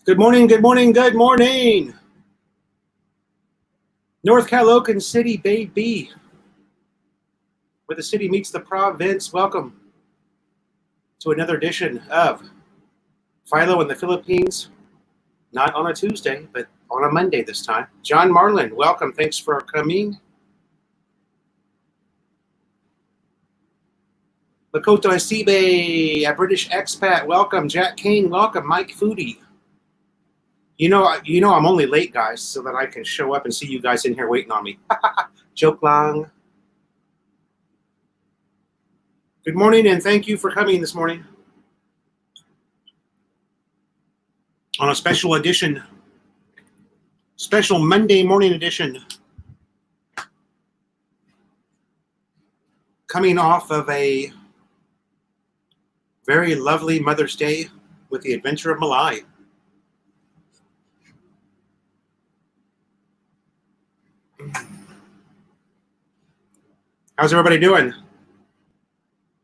Good morning, good morning, good morning. North Calocan City, baby. Where the city meets the province. Welcome to another edition of Philo in the Philippines. Not on a Tuesday, but on a Monday this time. John Marlin, welcome. Thanks for coming. Makoto Asibe, a British expat, welcome. Jack Kane, welcome. Mike Foodie. You know, I'm only late, guys, so that I can show up and see you guys in here waiting on me. Joke lang. Good morning, and thank you for coming this morning on a special edition, special Monday morning edition, coming off of a very lovely Mother's Day with the adventure of Malai. How's everybody doing?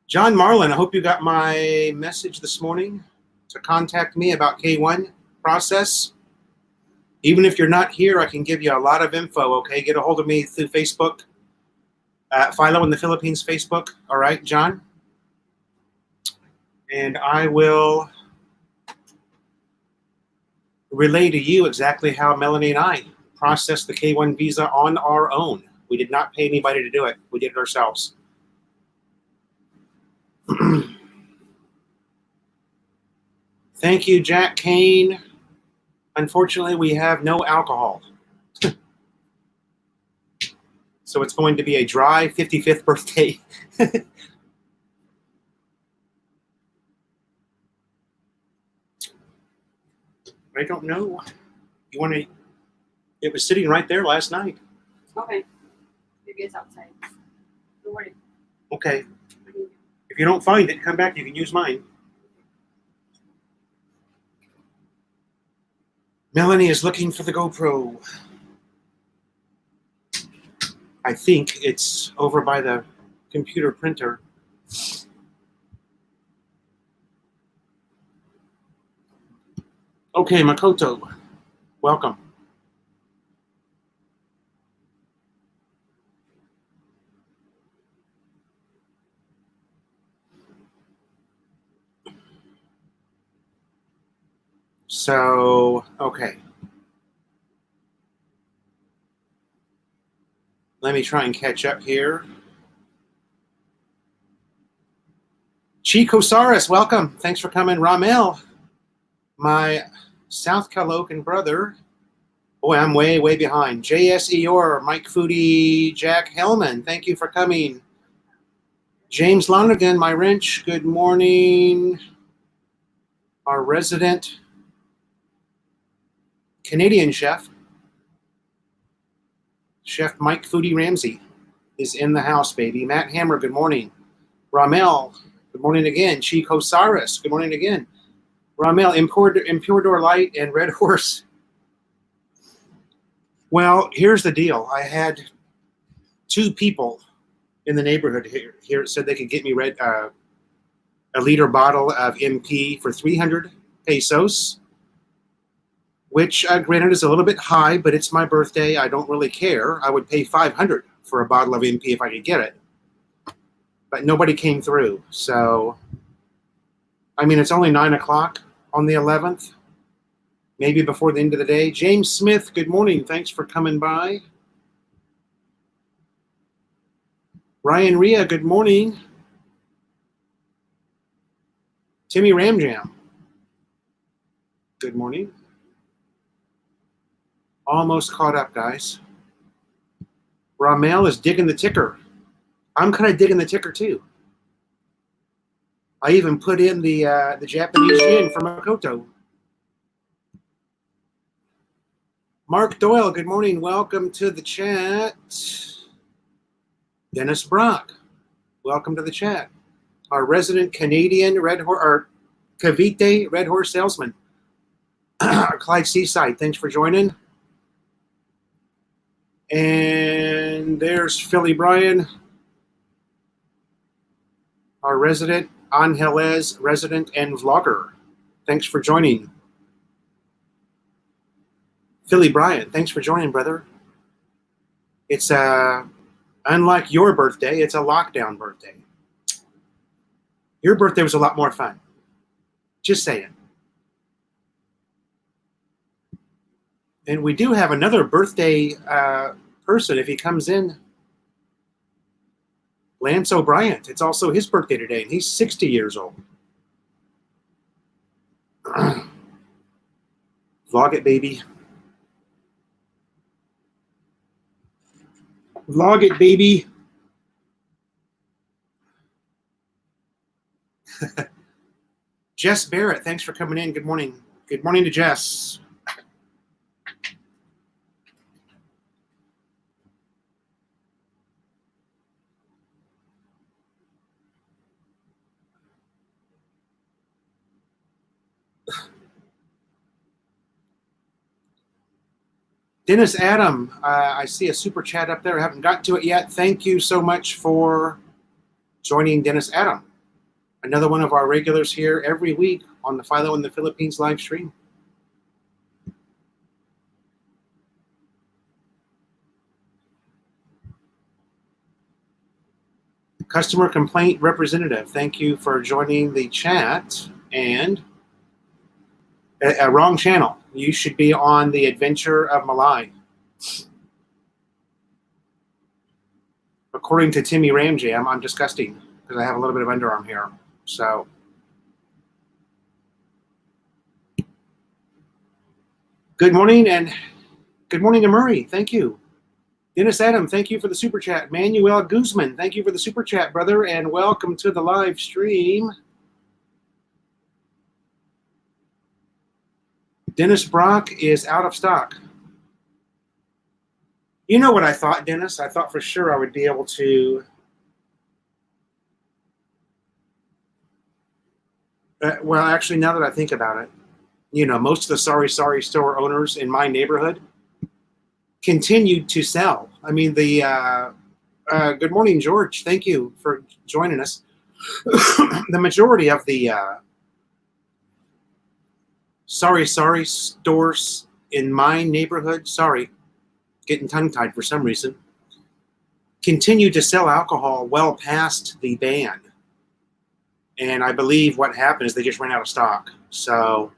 John Marlin, I hope you got my message this morning to contact me about K1 process. Even if you're not here, I can give you a lot of info, okay? Get a hold of me through Facebook, Philo in the Philippines Facebook, all right, John? And I will relay to you exactly how Melanie and I processed the K1 visa on our own. We did not pay anybody to do it. We did it ourselves. Thank you, Jack Kane. Unfortunately, we have no alcohol. So it's going to be a dry 55th birthday. I don't know. You want to? It was sitting right there last night. Okay. Maybe it's outside. Don't worry. Okay. If you don't find it, come back. You can use mine. Melanie is looking for the GoPro. I think it's over by the computer printer. Okay, Makoto, welcome. So, okay. Let me try and catch up here. Chico Saris, welcome. Thanks for coming. Ramel, my South Calocan brother. Boy, I'm way, way behind. J.S. Eeyore, Mike Foodie, Jack Hellman, thank you for coming. James Lonergan, my wrench, good morning. Our resident Canadian chef, Chef Mike Foodie Ramsey, is in the house, baby. Matt Hammer, good morning. Ramel, good morning again. Chico Saris, good morning again. Ramel, Impurador Light and Red Horse. Well, here's the deal. I had two people in the neighborhood here said they could get me a liter bottle of MP for 300 pesos, which granted is a little bit high, but it's my birthday. I don't really care. I would pay 500 for a bottle of MP if I could get it. But nobody came through. So, I mean, it's only 9 o'clock on the 11th. Maybe before the end of the day. James Smith, good morning. Thanks for coming by. Ryan Ria, good morning. Timmy Ramjam, good morning. Almost caught up, guys. Ramel is digging the ticker. I'm kind of digging the ticker too. I even put in the Japanese yen for Makoto. Mark Doyle, good morning. Welcome to the chat. Dennis Brock, welcome to the chat. Our resident Canadian Red Horse, or Cavite Red Horse salesman. Clyde Seaside, thanks for joining. And there's Philly Bryan. our resident Angeles resident and vlogger. Thanks for joining. Philly Bryant, thanks for joining, brother. It's unlike your birthday, it's a lockdown birthday. Your birthday was a lot more fun. Just saying. And we do have another birthday person if he comes in. Lance O'Brien. It's also his birthday today, and he's 60 years old. Vlog it, baby. Vlog it, baby. Jess Barrett, thanks for coming in. Good morning. Good morning to Jess. Dennis Adam, I see a super chat up there. I haven't gotten to it yet. Thank you so much for joining Dennis Adam. Another one of our regulars here every week on the Philo in the Philippines live stream. Customer complaint representative, thank you for joining the chat. And a wrong channel. You should be on the Adventure of Malai. According to Timmy Ramsey, I'm disgusting because I have a little bit of underarm hair. So, good morning, and good morning to Murray. Thank you. Dennis Adam, thank you for the super chat. Manuel Guzman, thank you for the super chat, brother, and welcome to the live stream. Dennis Brock is out of stock. You know what I thought, Dennis? I thought for sure I would be able to well, actually, now that I think about it, you know, most of the Sorry store owners in my neighborhood continued to sell. I mean, the good morning, George. Thank you for joining us. The majority of the Sorry stores in my neighborhood, sorry, getting tongue-tied for some reason, continue to sell alcohol well past the ban. And I believe what happened is they just ran out of stock. So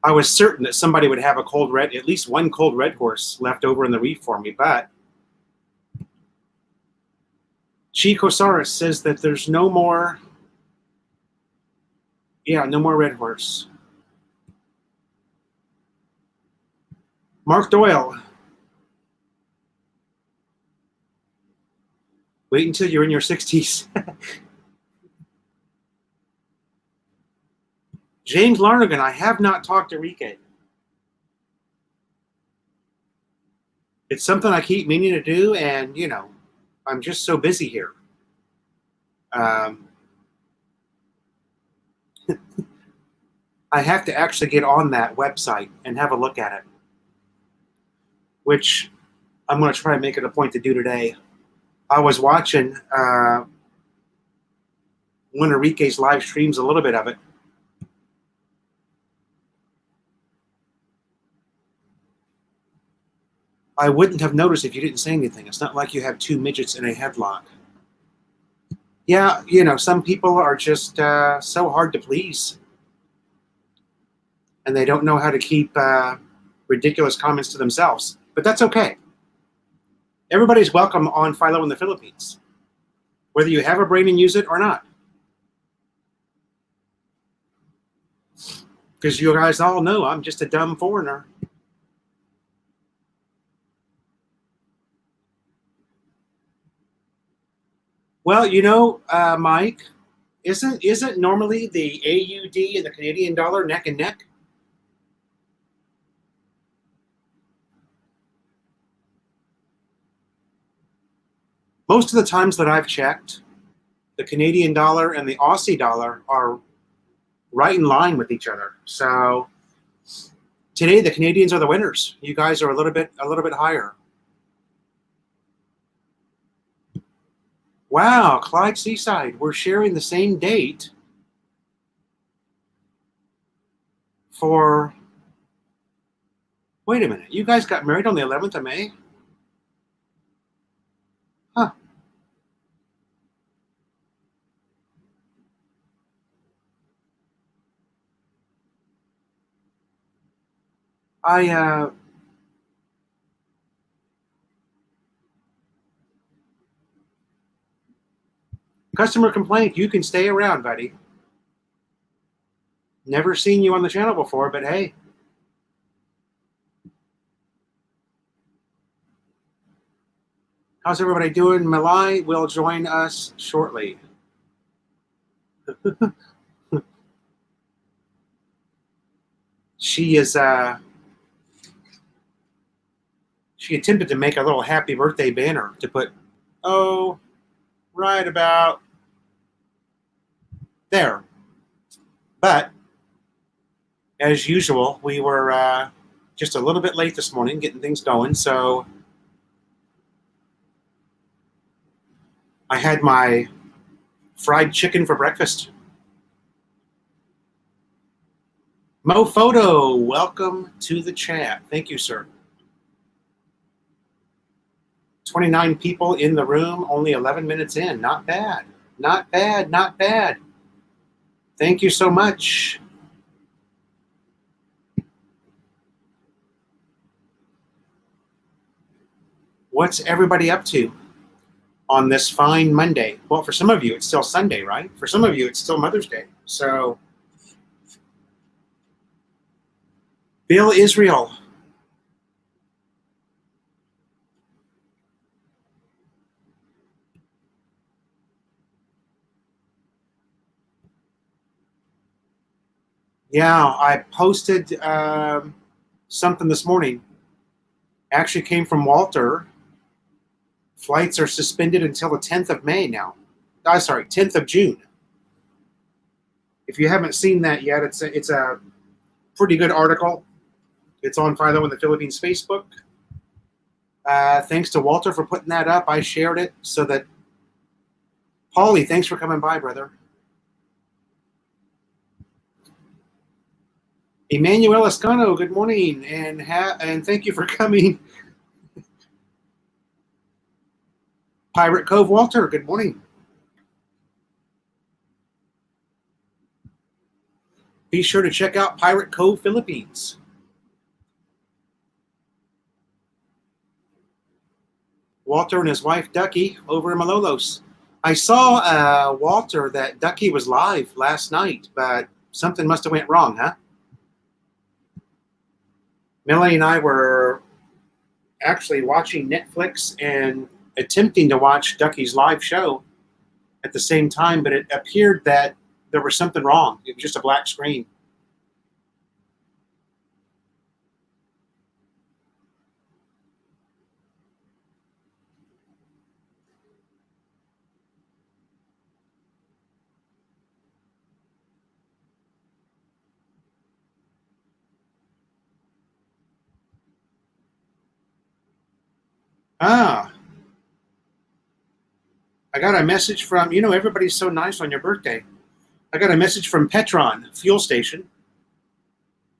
I was certain that somebody would have at least one cold red horse left over in the reef for me. But Chicosaurus says that there's no more, no more red horse. Mark Doyle, wait until you're in your 60s. James Larnagan, I have not talked to Rike. It's something I keep meaning to do, and, you know, I'm just so busy here. I have to actually get on that website and have a look at it, which I'm going to try and make it a point to do today. I was watching one of Rike's live streams, a little bit of it. I wouldn't have noticed if you didn't say anything. It's not like you have two midgets in a headlock. Yeah, you know, some people are just so hard to please. And they don't know how to keep ridiculous comments to themselves. But that's okay. Everybody's welcome on Philo in the Philippines, whether you have a brain and use it or not. Because you guys all know I'm just a dumb foreigner. Well, you know, Mike, isn't normally the AUD and the Canadian dollar neck and neck? Most of the times that I've checked, the Canadian dollar and the Aussie dollar are right in line with each other. So today the Canadians are the winners. You guys are a little bit higher. Wow, Clyde Seaside. We're sharing the same date for. Wait a minute. You guys got married on the 11th of May? Huh. I customer complaint. You can stay around, buddy. Never seen you on the channel before, but hey. How's everybody doing? Malai will join us shortly. She is she attempted to make a little happy birthday banner to put, oh, right about there. But as usual, we were just a little bit late this morning getting things going. So I had my fried chicken for breakfast. Mo Photo, welcome to the chat. Thank you, sir. 29 people in the room, only 11 minutes in. Not bad. Not bad. Not bad. Thank you so much. What's everybody up to on this fine Monday? Well, for some of you, it's still Sunday, right? For some of you, it's still Mother's Day. So, Bill Israel. Yeah, I posted something this morning. Actually came from Walter. Flights are suspended until the 10th of May now. 10th of June. If you haven't seen that yet, it's a pretty good article. It's on Philo in the Philippines Facebook. Thanks to Walter for putting that up. I shared it so that Paulie, thanks for coming by, brother. Emmanuel Escano, good morning, and thank you for coming. Pirate Cove Walter, good morning. Be sure to check out Pirate Cove Philippines. Walter and his wife Ducky over in Malolos. I saw Walter that Ducky was live last night, but something must have went wrong, huh? Melanie and I were actually watching Netflix and attempting to watch Ducky's live show at the same time, but it appeared that there was something wrong. It was just a black screen. Ah, I got a message from, everybody's so nice on your birthday. I got a message from Petron fuel station.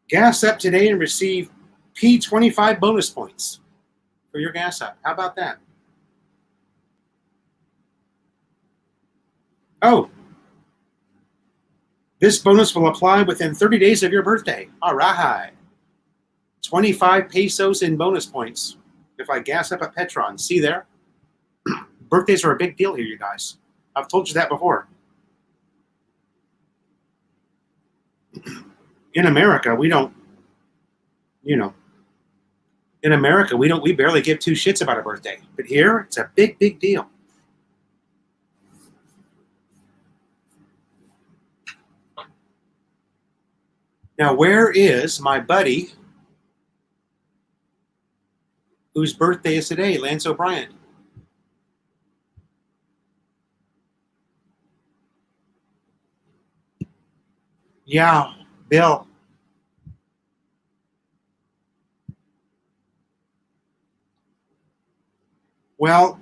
Gas up today and receive P25 bonus points for your gas up. How about that? Oh, this bonus will apply within 30 days of your birthday. All right. 25 pesos in bonus points if I gas up at Petron. See there? Birthdays are a big deal here, you guys. I've told you that before. In America, we don't, in America, we barely give two shits about a birthday. But here, it's a big, big deal. Now, where is my buddy whose birthday is today, Lance O'Brien? Yeah, Bill. Well,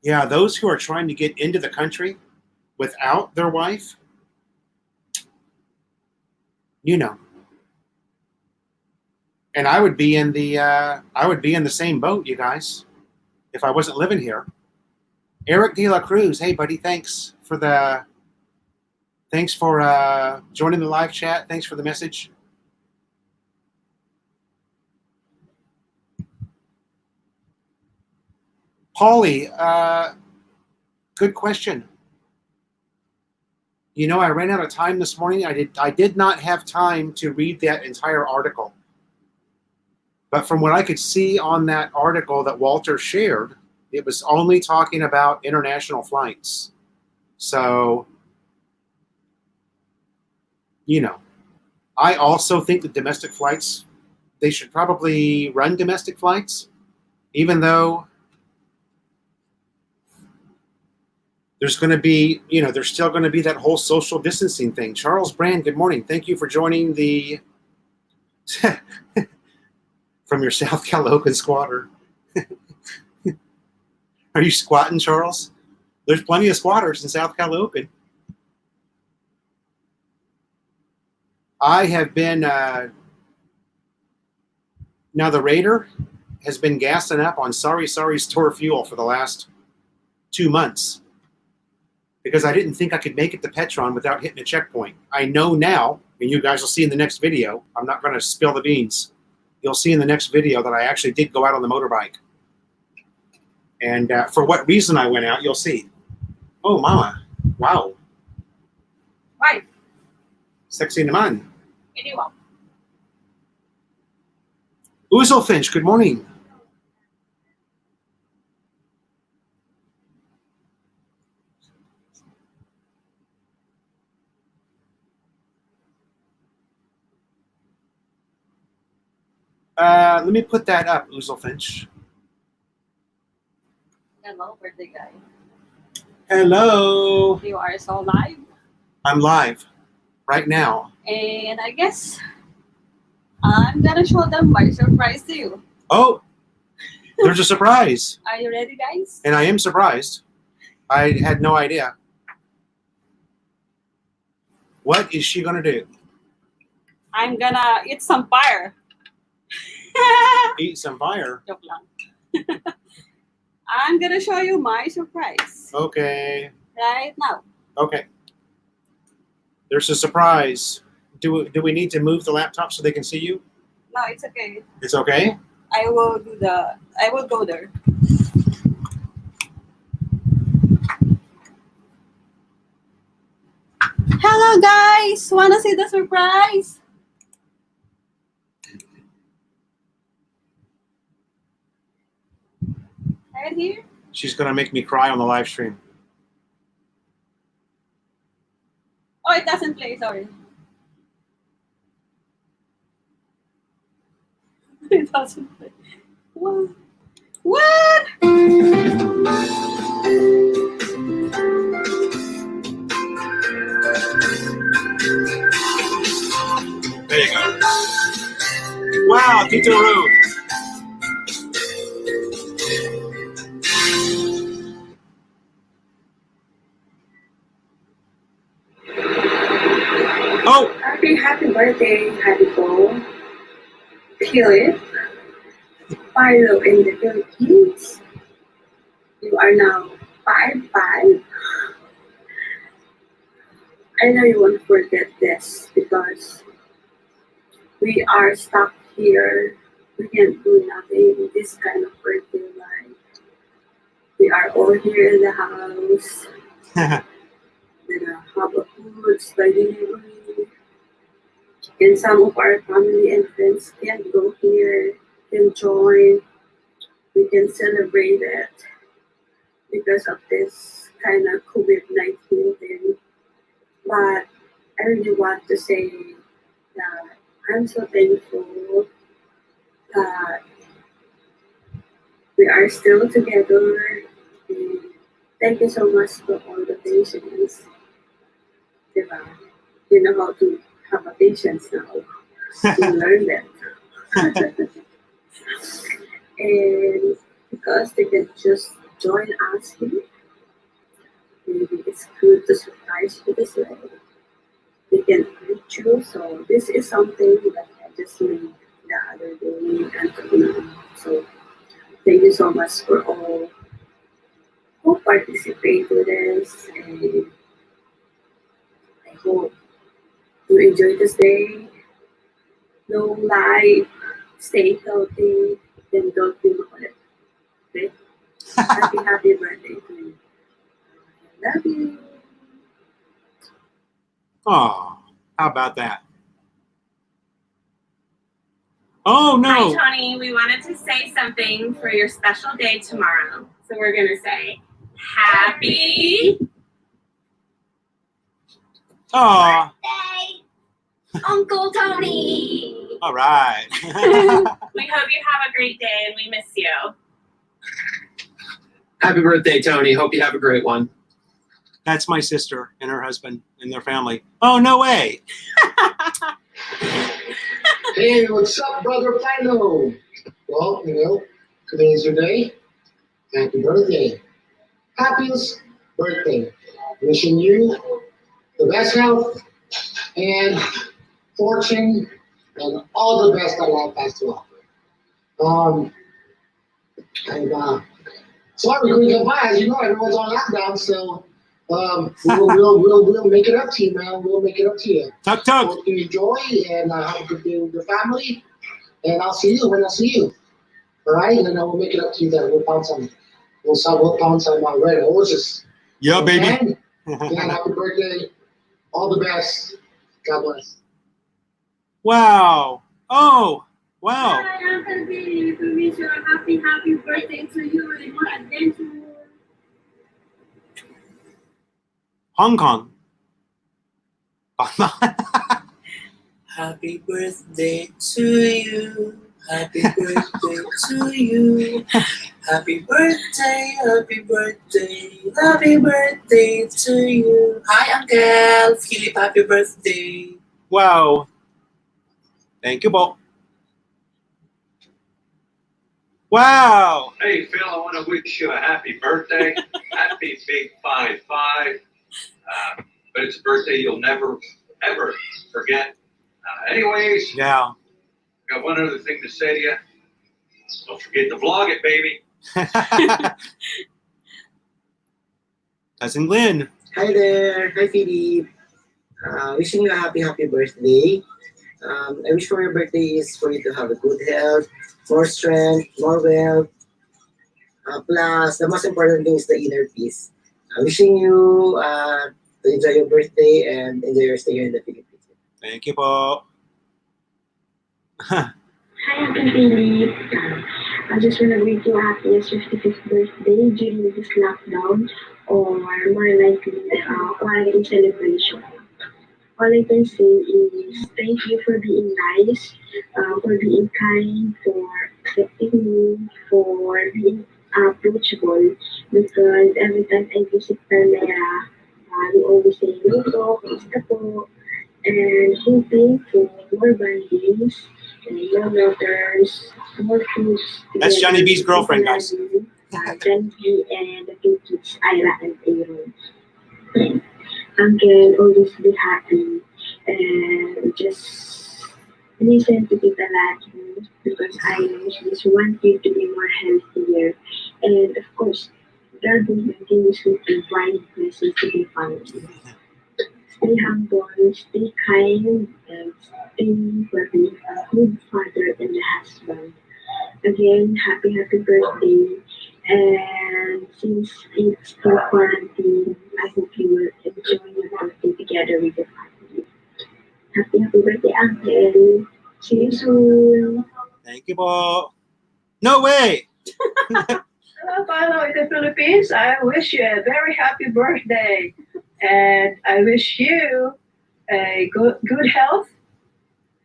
Yeah, those who are trying to get into the country without their wife, you know. And I would be in the same boat, you guys, if I wasn't living here. Eric De La Cruz, hey buddy, thanks for joining the live chat. Thanks for the message. Paulie, good question. You know, I ran out of time this morning. I did not have time to read that entire article. But from what I could see on that article that Walter shared, it was only talking about international flights. So, you know, I also think that domestic flights, they should probably run domestic flights, even though there's going to be, there's still going to be that whole social distancing thing. Charles Brand, good morning. Thank you for joining the from your South Calocan squatter. Are you squatting, Charles? There's plenty of squatters in South Calocan. I have been, now the Raider has been gassing up on Sorry Store fuel for the last 2 months because I didn't think I could make it to Petron without hitting a checkpoint. I know now, and you guys will see in the next video, I'm not going to spill the beans. You'll see in the next video that I actually did go out on the motorbike. And for what reason I went out, you'll see. Oh, mama. Wow. Why? Sexy naman. Anyone? Uzo Finch, good morning. Let me put that up, Uzo Finch. Hello, birthday guy. Hello. You are so live. I'm live right now. And I guess I'm gonna show them my surprise to you. Oh, there's a surprise. Are you ready, guys? And I am surprised. I had no idea. What is she going to do? I'm gonna eat some fire. Eat some fire? Joke lang. I'm gonna show you my surprise. Okay. Right now. Okay. There's a surprise. Do we need to move the laptop so they can see you? No, it's okay. It's okay? I will go there. Hello guys! Wanna see the surprise? Right here? She's going to make me cry on the live stream. Oh, it doesn't play, sorry. It doesn't play. What? What? There you go. Wow, Tito Rude. Oh! Happy birthday, happy Paul. Philip. Philo in the Philippines. You are now 5'5". I know you won't forget this because we are stuck here. We can't do nothing in this kind of birthday life. We are all here in the house. With a hub of foods by delivery. And some of our family and friends can go here, can join. We can celebrate it because of this kind of COVID-19 thing. But I really want to say that I'm so thankful that we are still together. And thank you so much for all the patience. Diba? You know how to have a patience now. You learned it. And because they can just join us here. Maybe it's good to surprise you this way. We can reach you. So this is something that I just made the other day and so thank you so much for all who participate with this and I hope you enjoy this day. No life, stay healthy, and don't be makulit. Okay? Happy birthday to you. I love you. Oh, how about that? Oh Hi, no! Tony. We wanted to say something for your special day tomorrow. So we're going to say, Happy Oh, Birthday, Uncle Tony. all right. We hope you have a great day and we miss you. Happy birthday, Tony. Hope you have a great one. That's my sister and her husband and their family. Oh, no way. Hey, what's up, brother Philo? Well, today is your day. Happy birthday. Happiest birthday. Wishing you the best health and fortune and all the best that life has to offer. And sorry we couldn't get by. As you know, everyone's on lockdown, so we'll make it up to you, man. We'll make it up to you. Tug, tug. Hope you enjoy and have a good day with your family. And I'll see you when I see you. All right, and then we'll make it up to you then. We'll pound some. We'll pound some red horses. Yeah, baby. And, yeah, happy birthday. All the best. God bless. Wow. Oh, wow. Hi, Uncle Billy. We wish you a happy birthday to you and more adventure. Hong Kong. Happy birthday to you. Happy birthday to you. Happy birthday, happy birthday to you. Hi, Uncle. Philip, happy birthday. Wow. Thank you, Bo. Wow. Hey, Phil, I want to wish you a happy birthday. Happy Big 5-5. But it's a birthday you'll never, ever forget. Anyways, Yeah. got one other thing to say to you. Don't forget to vlog it, baby. Cousin Lynn. Hi there. Hi, Philip. Wishing you a happy birthday. I wish for your birthday is for you to have a good health, more strength, more wealth. Plus, the most important thing is the inner peace. Wishing you to enjoy your birthday and enjoy your stay here in the Philippines. Thank you, Bo. Hi, Uncle Billy. I just want to wish you a happiest 55th birthday during this lockdown or more likely quarantine celebration. All I can say is thank you for being nice, for being kind, for accepting me, for being approachable. Because every time I visit Palmera, you always say, no po, kamusta po, and hoping for more bondings and more letters, more foods. That's Johnny B's girlfriend, guys. Johnny B and the two kids, Ira and Aaron. Uncle, always be happy and just listen to Tita Lati because I know she's wanting to be more healthier. And of course, God will continuously provide blessings to be found. Stay humble, stay kind, and stay for being a good father and a husband. Again, happy birthday. And since it's still quarantine, I hope you will enjoy your birthday together with your family. Happy birthday, Uncle. See you soon. Thank you, Bo. No way. Hello, Philo in the Philippines. I wish you a very happy birthday. And I wish you a good health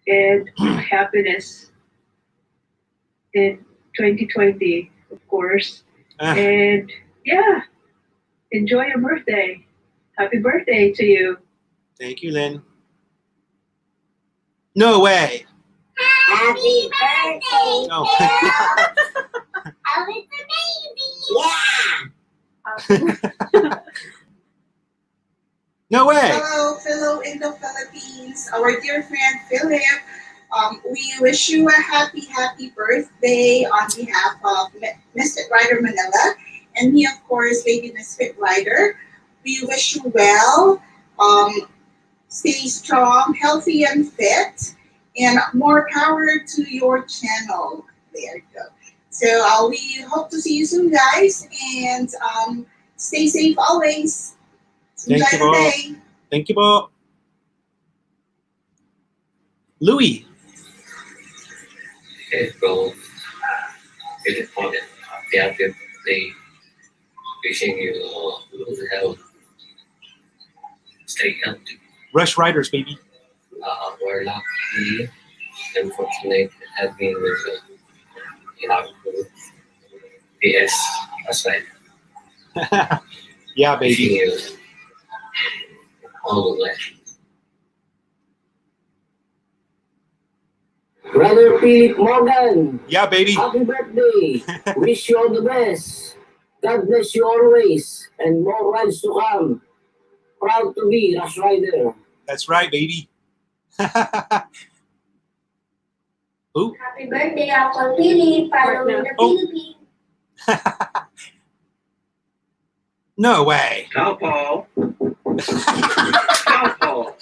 and happiness in 2020, of course. And yeah, enjoy your birthday. Happy birthday to you. Thank you, Lynn. No way. Happy birthday, Oh. No way. Hello, Philo in the Philippines. Our dear friend Philip. We wish you a happy birthday on behalf of Miss Fit Rider Manila and me, of course, Lady Miss Fit Rider. We wish you well. Stay strong, healthy, and fit, and more power to your channel. There you go. So we hope to see you soon, guys, and stay safe always. Enjoy Thank you, the Bo. day. Thank you, Bo. Louis. Okay, so Philip Morgan, happy birthday. Wishing you good health. Stay healthy. Rush Riders, baby. We're lucky and fortunate having in our group. PS aside. Yeah, Wishing baby. you all the best. Brother Philip Morgan, Yeah, baby. happy birthday. Wish you all the best. God bless you always and more rides to come. Proud to be Rush Rider. That's right, baby. Ooh. Happy birthday, Uncle Philip, Philo in the Oh. Philippines. No way. Now, Paul. Now, Paul.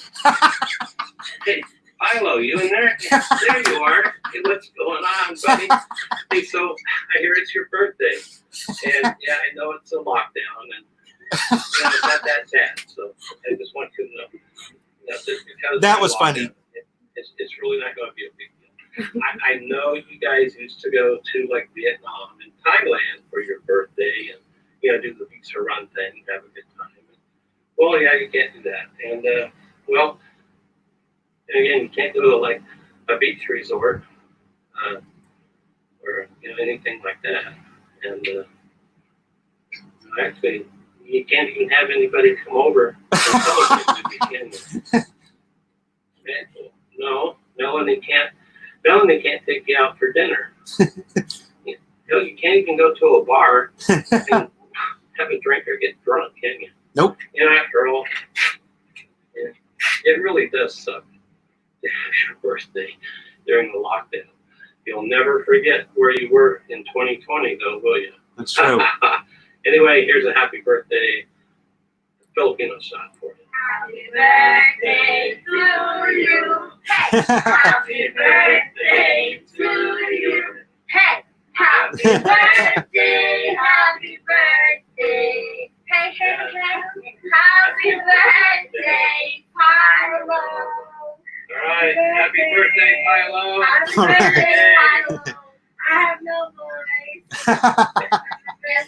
Hey, Philo, you in there? There you are. Hey, what's going on, buddy? Hey, so I hear it's your birthday. And yeah, I know it's a lockdown and it's not that sad. So I just want you to know. Just because That of was the funny. lockdown, it's really not going to be a big deal. I know you guys used to go to like Vietnam and Thailand for your birthday and do the visa run thing, have a good time. Well, yeah, you can't do that. And well, and again, you can't go to like a beach resort or anything like that. And actually, you can't even have anybody come over and celebrate with you, can you? No, and they can't. No, and they can't take you out for dinner. No, you can't even go to a bar and have a drink or get drunk, can you? Nope. After all, it really does suck to have your birthday during the lockdown. You'll never forget where you were in 2020, though, will you? That's true. Anyway, here's a happy birthday Filipino song for you. Happy birthday to you. Hey, happy birthday to you. Hey, happy birthday, happy birthday. Hey, hey, hey, happy birthday, Philo. All right, happy birthday, Philo. Happy birthday, Philo. I have no voice.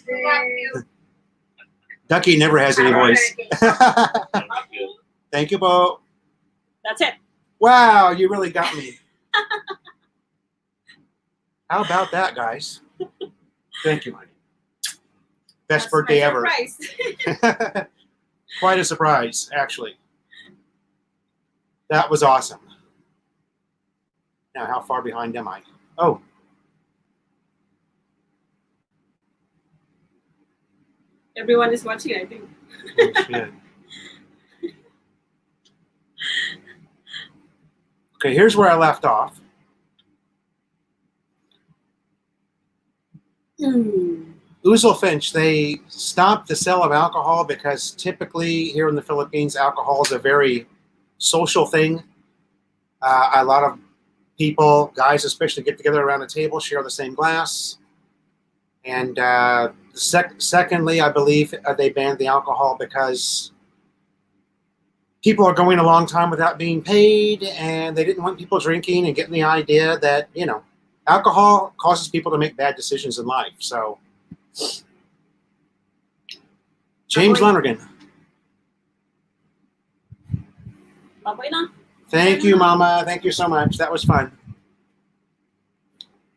Love you. Ducky never has any voice. Thank you, Bo. That's it. Wow, you really got me. How about that, guys? Thank you, honey. Best That's birthday my ever. surprise. Quite a surprise, actually. That was awesome. Now, how far behind am I? Oh. Everyone is watching, I think. Shit. Okay, here's where I left off. Ouzel Finch, they stopped the sale of alcohol because typically here in the Philippines, alcohol is a very social thing. A lot of people, guys especially, get together around a table, share the same glass. And secondly, I believe they banned the alcohol because people are going a long time without being paid, and they didn't want people drinking and getting the idea that, alcohol causes people to make bad decisions in life. So, James Lonergan. Baboy na. Thank you, Mama. Thank you so much. That was fun.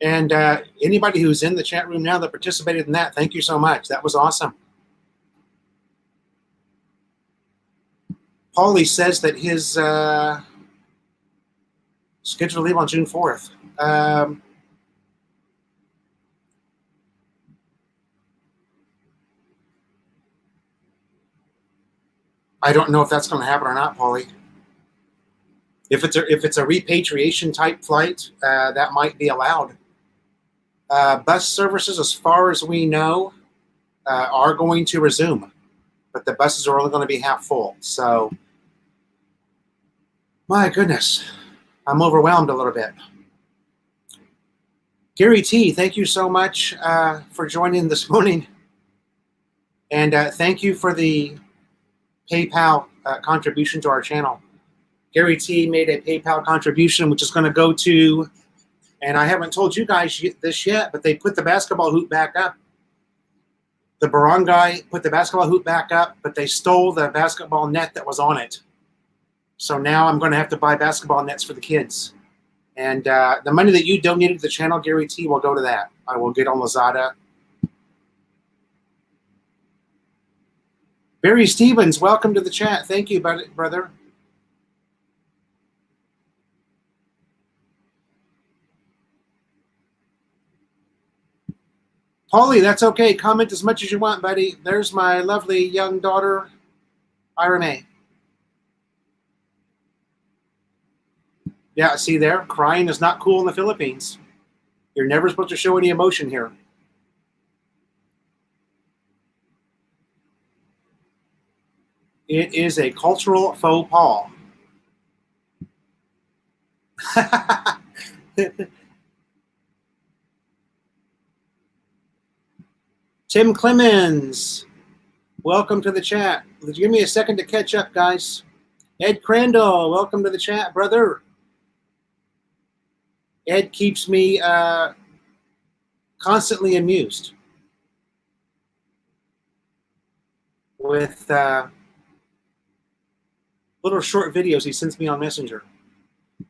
And anybody who's in the chat room now that participated in that, thank you so much. That was awesome. Paulie says that his scheduled to leave on June 4th. I don't know if that's going to happen or not, Paulie. If it's a repatriation type flight, that might be allowed. Bus services, as far as we know, are going to resume, but the buses are only going to be half full. So, my goodness, I'm overwhelmed a little bit. Gary T, thank you so much for joining this morning. And thank you for the PayPal contribution to our channel. Gary T made a PayPal contribution, which is going to go to, and I haven't told you guys this yet, but they put the basketball hoop back up. The barangay put the basketball hoop back up, but they stole the basketball net that was on it. So now I'm going to have to buy basketball nets for the kids. And the money that you donated to the channel, Gary T, will go to that. I will get on Lazada. Barry Stevens, welcome to the chat. Thank you, brother. Paulie, that's okay. Comment as much as you want, buddy. There's my lovely young daughter, Ira May. Yeah, see there? Crying is not cool in the Philippines. You're never supposed to show any emotion here. It is a cultural faux pas. Tim Clemens, welcome to the chat. Give me a second to catch up, guys. Ed Crandall, welcome to the chat, brother. Ed keeps me constantly amused with little short videos he sends me on Messenger.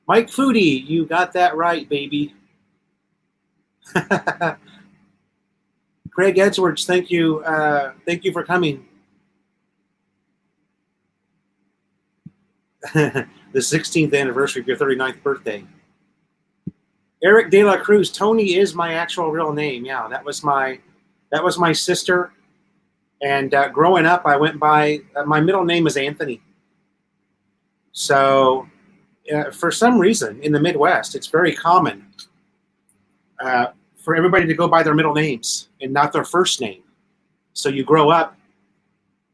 Mike Foodie, you got that right, baby. Craig Edwards, thank you for coming. The 16th anniversary of your 39th birthday. Eric De La Cruz, Tony is my actual real name. Yeah, that was my sister. And growing up, I went by my middle name is Anthony. So, for some reason in the Midwest, it's very common for everybody to go by their middle names and not their first name. So you grow up,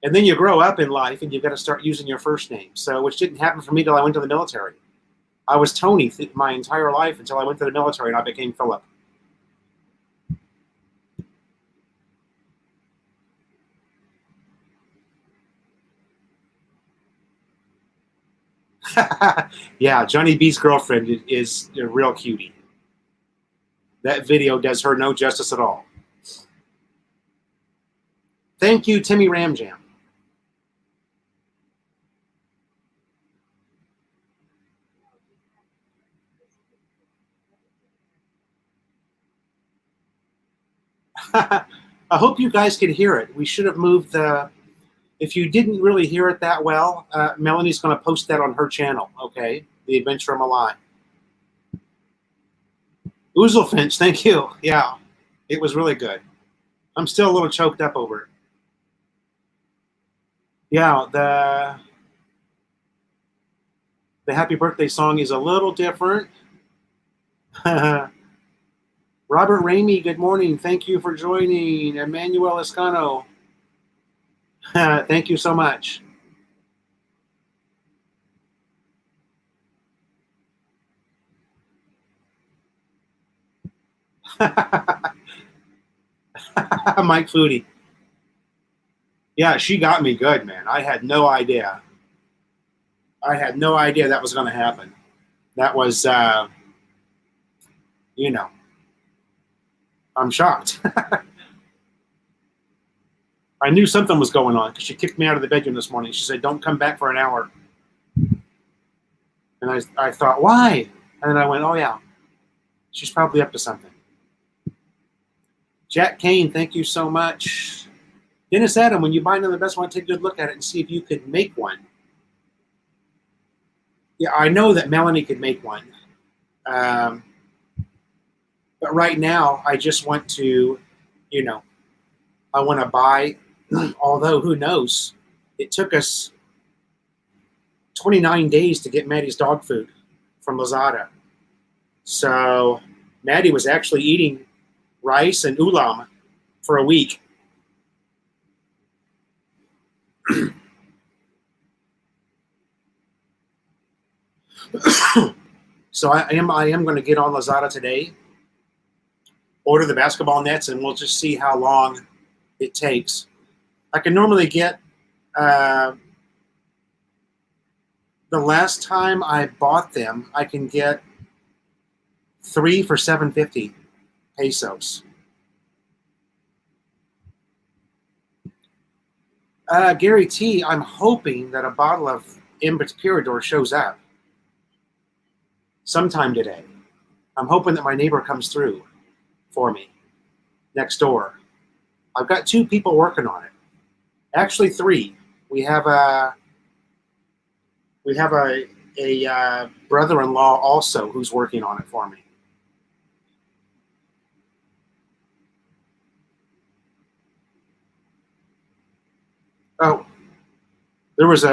and then you grow up in life, and you've got to start using your first name. So, which didn't happen for me till I went to the military. I was Tony my entire life until I went to the military and I became Philip. Yeah, Johnny B's girlfriend is a real cutie. That video does her no justice at all. Thank you, Timmy Ramjam. I hope you guys could hear it. We should have moved the... If you didn't really hear it that well, Melanie's going to post that on her channel, okay? The Adventure of Milan. Ouzelfinch, thank you. Yeah, it was really good. I'm still a little choked up over it. Yeah, the happy birthday song is a little different. Robert Ramey, good morning. Thank you for joining. Emmanuel Escano. Thank you so much. Mike Foodie. Yeah, she got me good, man. I had no idea. I had no idea that was going to happen. That was, you know, I'm shocked. I knew something was going on because she kicked me out of the bedroom this morning. She said, don't come back for an hour. And I thought, why? And then I went, oh, yeah, she's probably up to something. Jack Kane, thank you so much. Dennis Adam, when you buy another Best One, take a good look at it and see if you could make one. Yeah, I know that Melanie could make one. But right now, I just want to, you know, I want to buy, although who knows, it took us 29 days to get Maddie's dog food from Lazada. So Maddie was actually eating rice and ulam for a week. So I am going to get on Lazada today, order the basketball nets, and we'll just see how long it takes. I can normally get, the last time I bought them, I can get 3 for 750 pesos. Gary T, I'm hoping that a bottle of Imperador shows up sometime today. I'm hoping that my neighbor comes through for me next door. I've got 2 people working on it. Actually 3. We have a brother-in-law also who's working on it for me. Oh, there was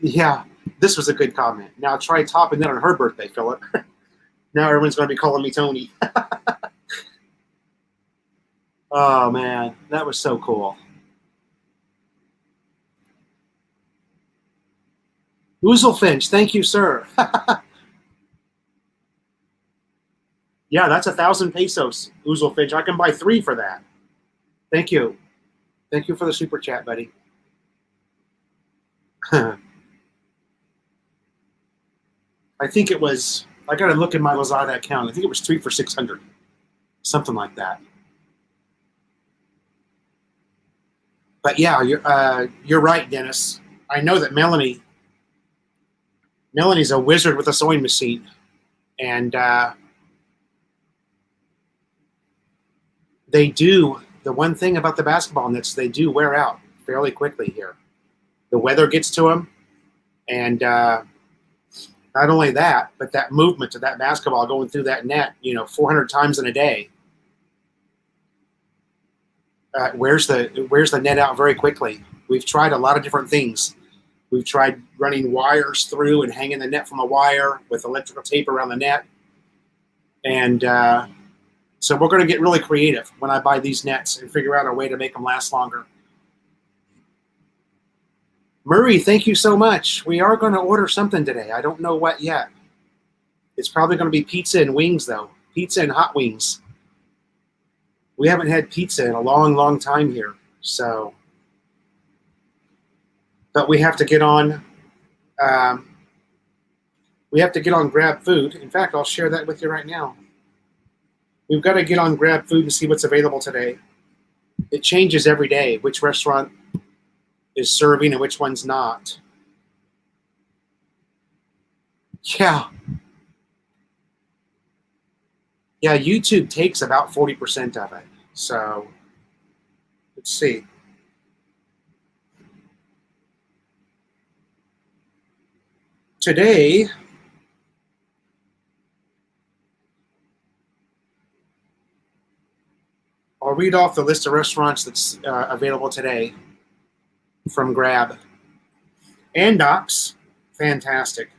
yeah, this was a good comment. Now try topping that on her birthday, Philip. Now everyone's going to be calling me Tony. Oh, man, that was so cool. Ouzelfinch, thank you, sir. Yeah, that's 1,000 pesos, Ouzelfinch. I can buy 3 for that. Thank you. Thank you for the super chat, buddy. I think it was, I got to look in my Lazada account. I think it was 3 for 600. Something like that. But yeah, you're right, Dennis. I know that Melanie's a wizard with a sewing machine. And they do, the one thing about the basketball nets, they do wear out fairly quickly here. The weather gets to them. And not only that, but that movement of that basketball going through that net, 400 times in a day, wears the net out very quickly. We've tried a lot of different things. We've tried running wires through and hanging the net from a wire with electrical tape around the net. And so we're going to get really creative when I buy these nets and figure out a way to make them last longer. Murray, thank you so much. We are going to order something today. I don't know what yet. It's probably going to be pizza and wings, though. Pizza and hot wings. We haven't had pizza in a long, long time here. So, but we have to get on. We have to get on Grab Food. In fact, I'll share that with you right now. We've got to get on Grab Food and see what's available today. It changes every day, which restaurant is serving and which one's not. Yeah. Yeah, YouTube takes about 40% of it. So, let's see. Today, I'll read off the list of restaurants that's available today from Grab. Andox, fantastic.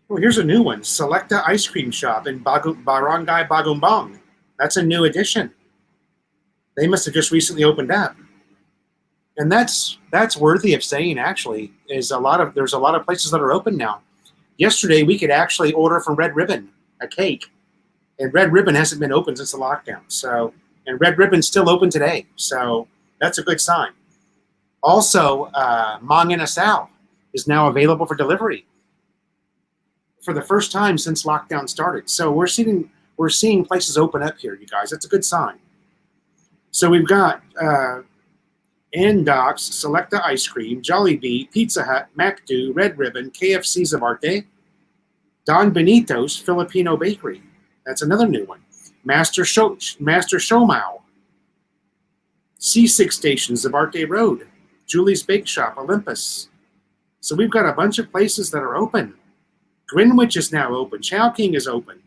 Oh, here's a new one. Selecta Ice Cream Shop in Barangay Bagumbang. That's a new addition. They must have just recently opened up. And that's worthy of saying, actually, there's a lot of places that are open now. Yesterday, we could actually order from Red Ribbon a cake. And Red Ribbon hasn't been open since the lockdown. So, and Red Ribbon's still open today. So that's a good sign. Also, Mang Inasal is now available for delivery for the first time since lockdown started. So we're seeing places open up here, you guys. That's a good sign. So we've got Andox, Selecta Ice Cream, Jollibee, Pizza Hut, MacDo, Red Ribbon, KFC Zabarte, Don Benito's Filipino Bakery. That's another new one. Master Shomao, C6 Station, Zabarte Road, Julie's Bake Shop, Olympus. So we've got a bunch of places that are open. Greenwich is now open. Chowking is open.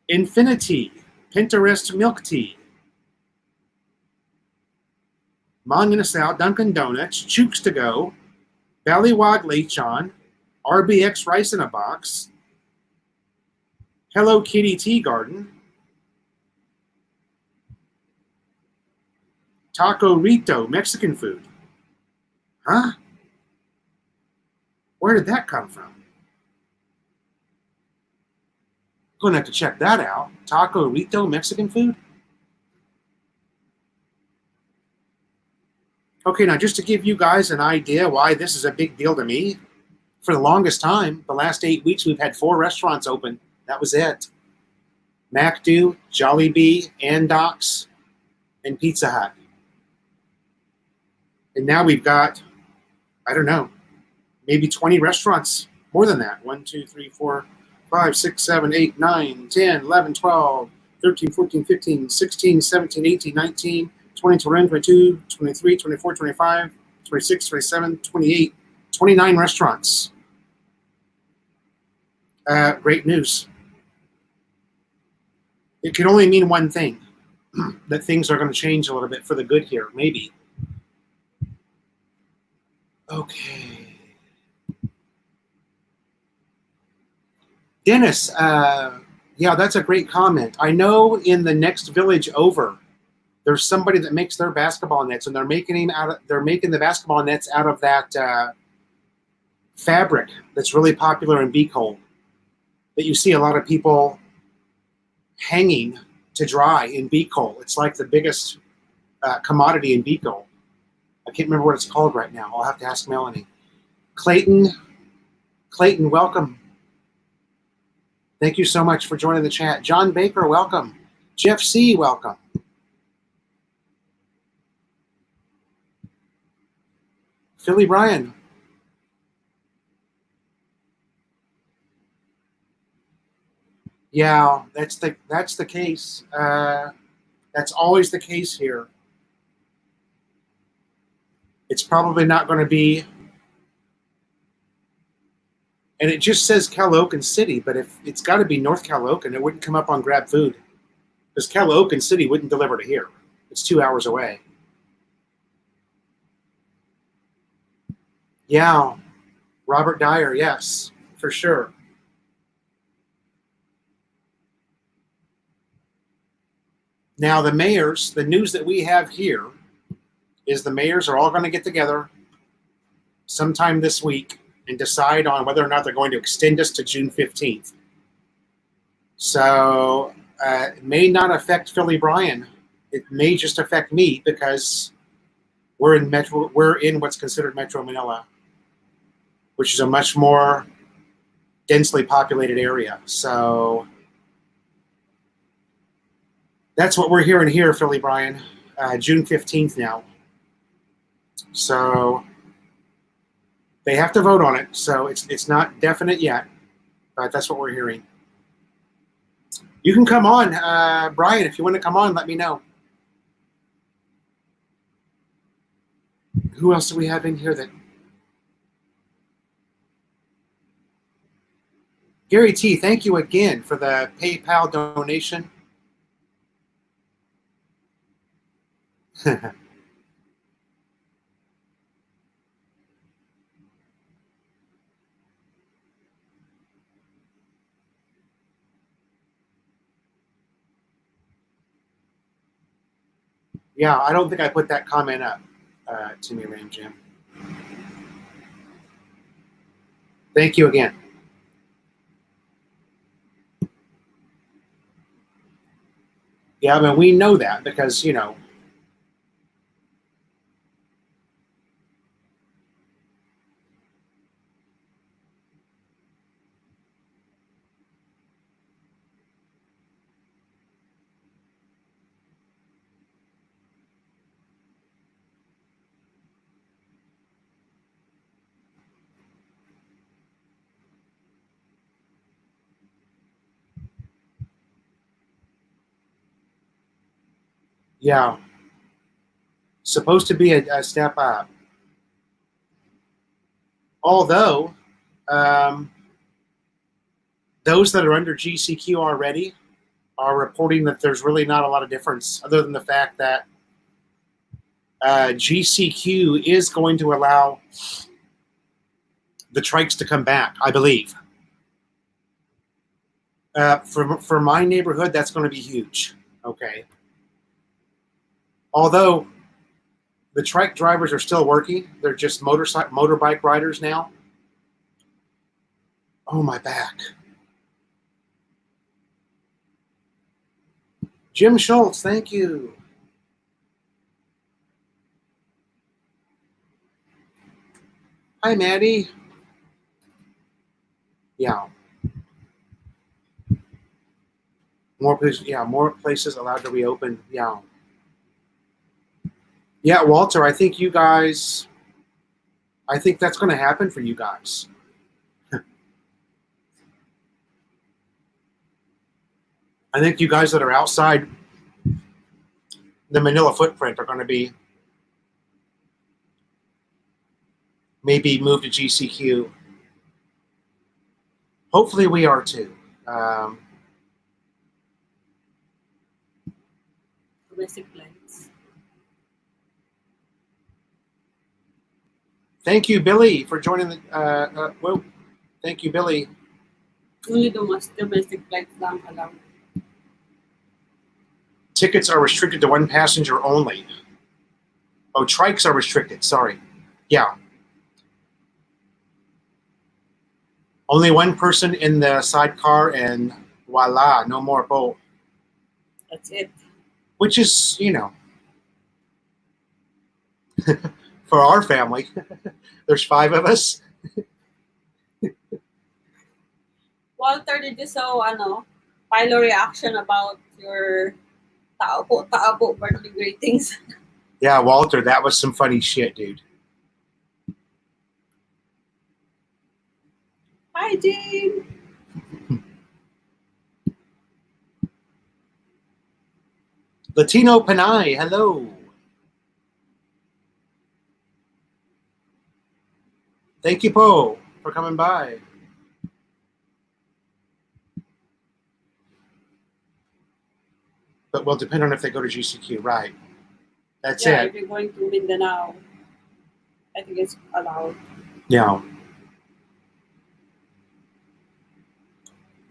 Infinity, Pinterest Milk Tea, Mang Inasal, Dunkin' Donuts, Chooks to Go, Ballywog Lechon, RBX Rice in a Box, Hello Kitty Tea Garden, Taco Rito, Mexican food. Huh? Where did that come from? Gonna have to check that out. Taco Rito, Mexican food? Okay, now just to give you guys an idea why this is a big deal to me, for the longest time, the last 8 weeks, we've had 4 restaurants open. That was it. MacDo, Jollibee, Andox, and Pizza Hut. And now we've got, I don't know, maybe 20 restaurants. More than that. 1, 2, 3, 4, 5, 6, 7, 8, 9, 10, 11, 12, 13, 14, 15, 16, 17, 18, 19, 20, 21, 22, 23, 24, 25, 26, 27, 28, 29 restaurants. Great news. It can only mean one thing, that things are going to change a little bit for the good here, maybe. Okay. Dennis, yeah, that's a great comment. I know in the next village over, there's somebody that makes their basketball nets, and they're making the basketball nets out of that fabric that's really popular in Beacole, that you see a lot of people hanging to dry in Beacole. It's like the biggest commodity in Beacole. I can't remember what it's called right now. I'll have to ask Melanie. Clayton, welcome. Thank you so much for joining the chat. John Baker, welcome. Jeff C., welcome. Philly Bryan. Yeah, that's the case. That's always the case here. It's probably not going to be, and it just says Calocan City, but if it's got to be North Calocan, it wouldn't come up on Grab Food, because Calocan City wouldn't deliver to here. It's 2 hours away. Yeah, Robert Dyer, yes, for sure. Now the mayors, the news that we have here is the mayors are all going to get together sometime this week and decide on whether or not they're going to extend us to June 15th. So it may not affect Philly Bryan. It may just affect me because we're in what's considered Metro Manila, which is a much more densely populated area. So that's what we're hearing here, Philly Bryan. June 15th now. So they have to vote on it. So it's not definite yet, but that's what we're hearing. You can come on, Brian. If you want to come on, let me know. Who else do we have in here that? Gary T, thank you again for the PayPal donation. Yeah, I don't think I put that comment up, Timmy Ram Jim. Thank you again. Yeah, I mean, we know that because, you know, yeah, supposed to be a step up. Although, those that are under GCQ already are reporting that there's really not a lot of difference, other than the fact that GCQ is going to allow the trikes to come back, I believe. For my neighborhood, that's going to be huge. Okay. Although the trike drivers are still working, they're just motorbike riders now. Oh, my back. Jim Schultz, thank you. Hi, Maddie. Yeah. More places allowed to reopen. Yeah. Yeah, Walter, I think that's going to happen for you guys. I think you guys that are outside the Manila footprint are going to be maybe moved to GCQ. Hopefully we are too. Domestic flights. Thank you, Billy, for joining the. Well, thank you, Billy. Only domestic flights lang allowed. Tickets are restricted to one passenger only. Oh, trikes are restricted. Sorry. Yeah. Only one person in the sidecar, and voila, no more boat. That's it. Which is, for our family, there's 5 of us. Walter, did you saw Philo reaction about your tao po birthday greetings? Yeah, Walter, that was some funny shit, dude. Hi, Jane. Latino Panay, hello. Thank you, Po, for coming by. But will depend on if they go to GCQ, right? That's Yeah, it. if you're going to Mindanao, I think it's allowed. Yeah.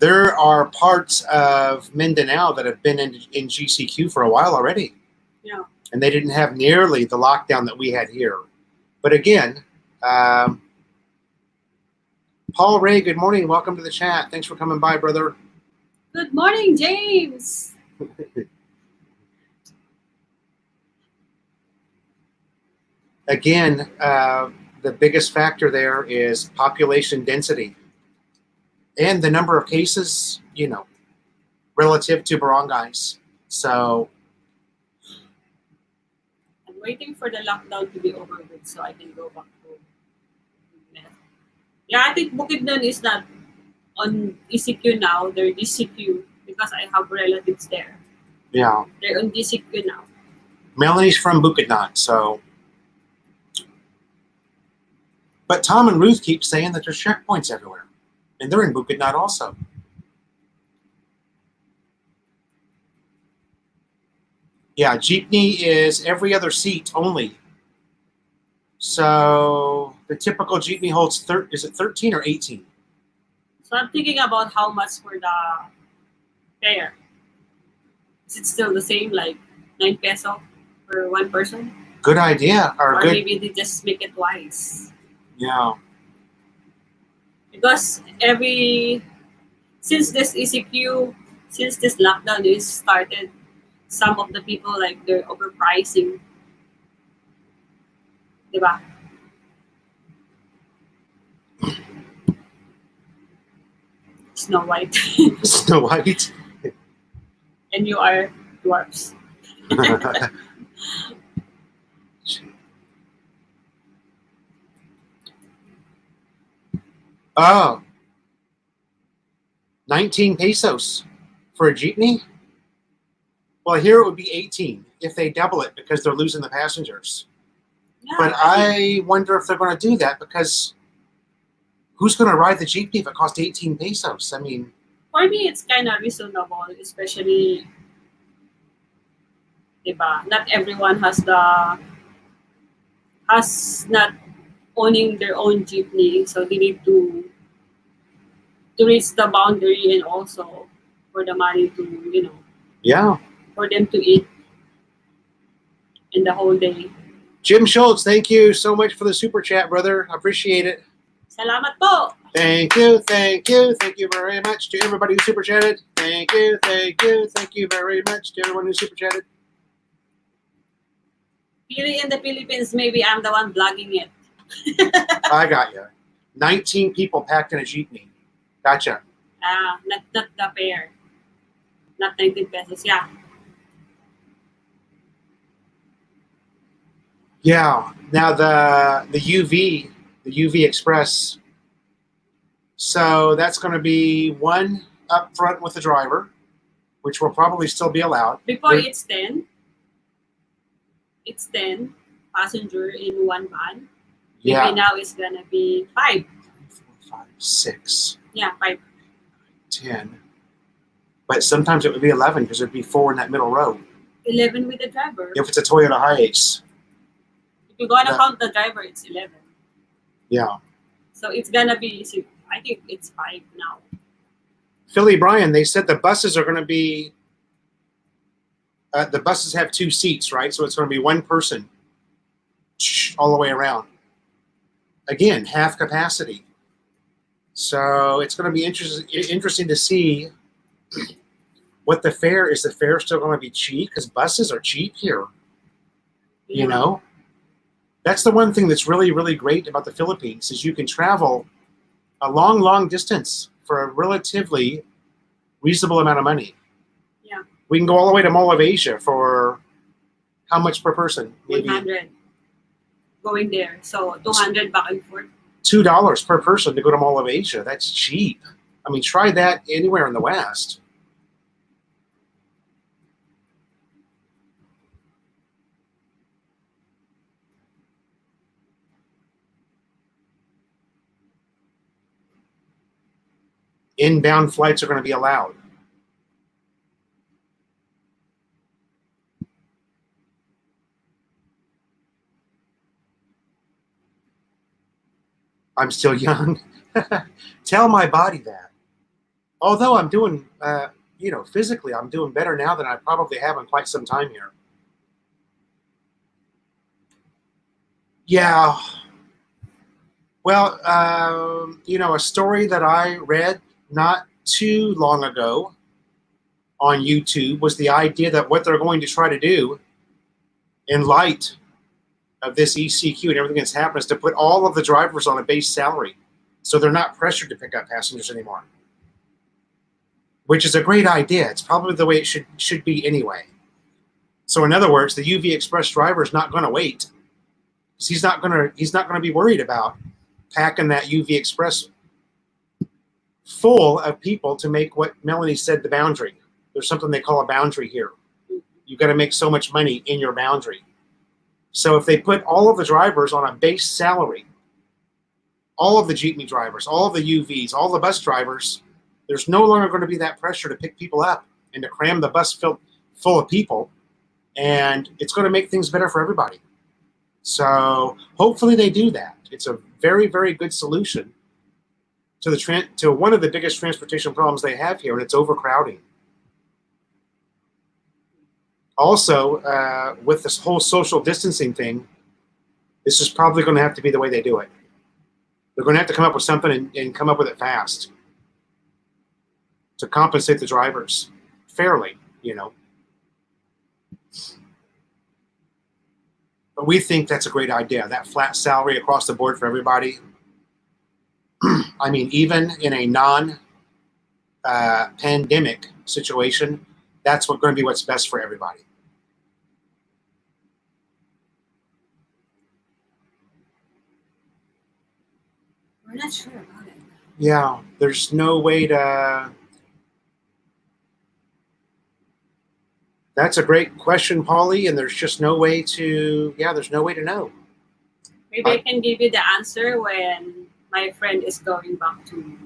There are parts of Mindanao that have been in GCQ for a while already. Yeah. And they didn't have nearly the lockdown that we had here. But again, Paul Ray, good morning. Welcome to the chat. Thanks for coming by, brother. Good morning, James. Again, the biggest factor there is population density and the number of cases, relative to barangays. So I'm waiting for the lockdown to be over with so I can go back home. Yeah, I think Bukidnon is not on ECQ now. They're DCQ because I have relatives there. yeah, They're on DCQ now. Melanie's from Bukidnon, so. But Tom and Ruth keep saying that there's checkpoints everywhere, and they're in Bukidnon also. Yeah, jeepney is every other seat only. So the typical jeepney holds is it 13 or 18? So I'm thinking about how much for the fare. Is it still the same, like 9 peso for one person? Good idea. Or maybe they just make it twice. Yeah. Because since this ECQ, since this lockdown is started, some of the people, like, they're overpricing. Diba? Snow White. Snow White. And you are dwarfs. Oh. 19 pesos for a jeepney? Well, here it would be 18 if they double it because they're losing the passengers. Yeah, but I wonder if they're going to do that because who's going to ride the jeepney if it costs 18 pesos? I mean, for me, it's kind of reasonable, especially, diba? Not everyone has the us not owning their own jeepney, so they need to reach the boundary and also for the money to, Yeah. for them to eat in the whole day. Jim Schultz, thank you so much for the super chat, brother. I appreciate it. Salamat po! Thank you very much to everybody who super chatted. Thank you very much to everyone who super chatted. Really in the Philippines, maybe I'm the one vlogging it. I got you. 19 people packed in a jeepney. Gotcha. Not the fare. Not 19 pesos, yeah. Yeah. Now the UV Express. So that's going to be one up front with the driver, which will probably still be allowed. Before it's 10. It's 10 passenger in one van. Yeah. Maybe now it's gonna be 5. 4, 5, 6. Yeah, 5. 10. But sometimes it would be 11 because there'd be 4 in that middle row. 11 with the driver. If it's a Toyota Hiace. If you're gonna count the driver, it's 11. Yeah. So it's gonna be, I think it's 5 now. Philly Brian, they said the buses are going to be, the buses have 2 seats, right? So it's going to be one person all the way around. Again, half capacity. So it's going to be interesting to see what the fare is. The fare still going to be cheap? Because buses are cheap here. Yeah. You know? That's the one thing that's really, really great about the Philippines is you can travel a long, long distance for a relatively reasonable amount of money. Yeah. We can go all the way to Mall of Asia for how much per person? Maybe 100 going there. So 200 back and forth. $2 per person to go to Mall of Asia. That's cheap. I mean, try that anywhere in the West. Inbound flights are going to be allowed. I'm still young. Tell my body that. Although I'm doing, physically, I'm doing better now than I probably have in quite some time here. Yeah. Well, a story that I read not too long ago on YouTube was the idea that what they're going to try to do in light of this ECQ and everything that's happened is to put all of the drivers on a base salary so they're not pressured to pick up passengers anymore, which is a great idea. It's probably the way it should be anyway. So in other words, the UV Express driver is not going to wait. He's not going to be worried about packing that UV Express full of people to make what Melanie said the boundary. There's something they call a boundary here. You've got to make so much money in your boundary. So if they put all of the drivers on a base salary, all of the jeepney drivers, all of the UVs, all the bus drivers, there's no longer going to be that pressure to pick people up and to cram the bus full of people. And it's going to make things better for everybody. So hopefully they do that. It's a very, very good solution to one of the biggest transportation problems they have here, and it's overcrowding. Also, with this whole social distancing thing, this is probably going to have to be the way they do it. They're going to have to come up with something and come up with it fast to compensate the drivers fairly, But we think that's a great idea, that flat salary across the board for everybody. I mean, even in a non-pandemic situation, that's going to be what's best for everybody. We're not sure about it. Yeah, there's no way to... That's a great question, Polly, and there's just no way to... Yeah, there's no way to know. Maybe I can give you the answer when my friend is going back to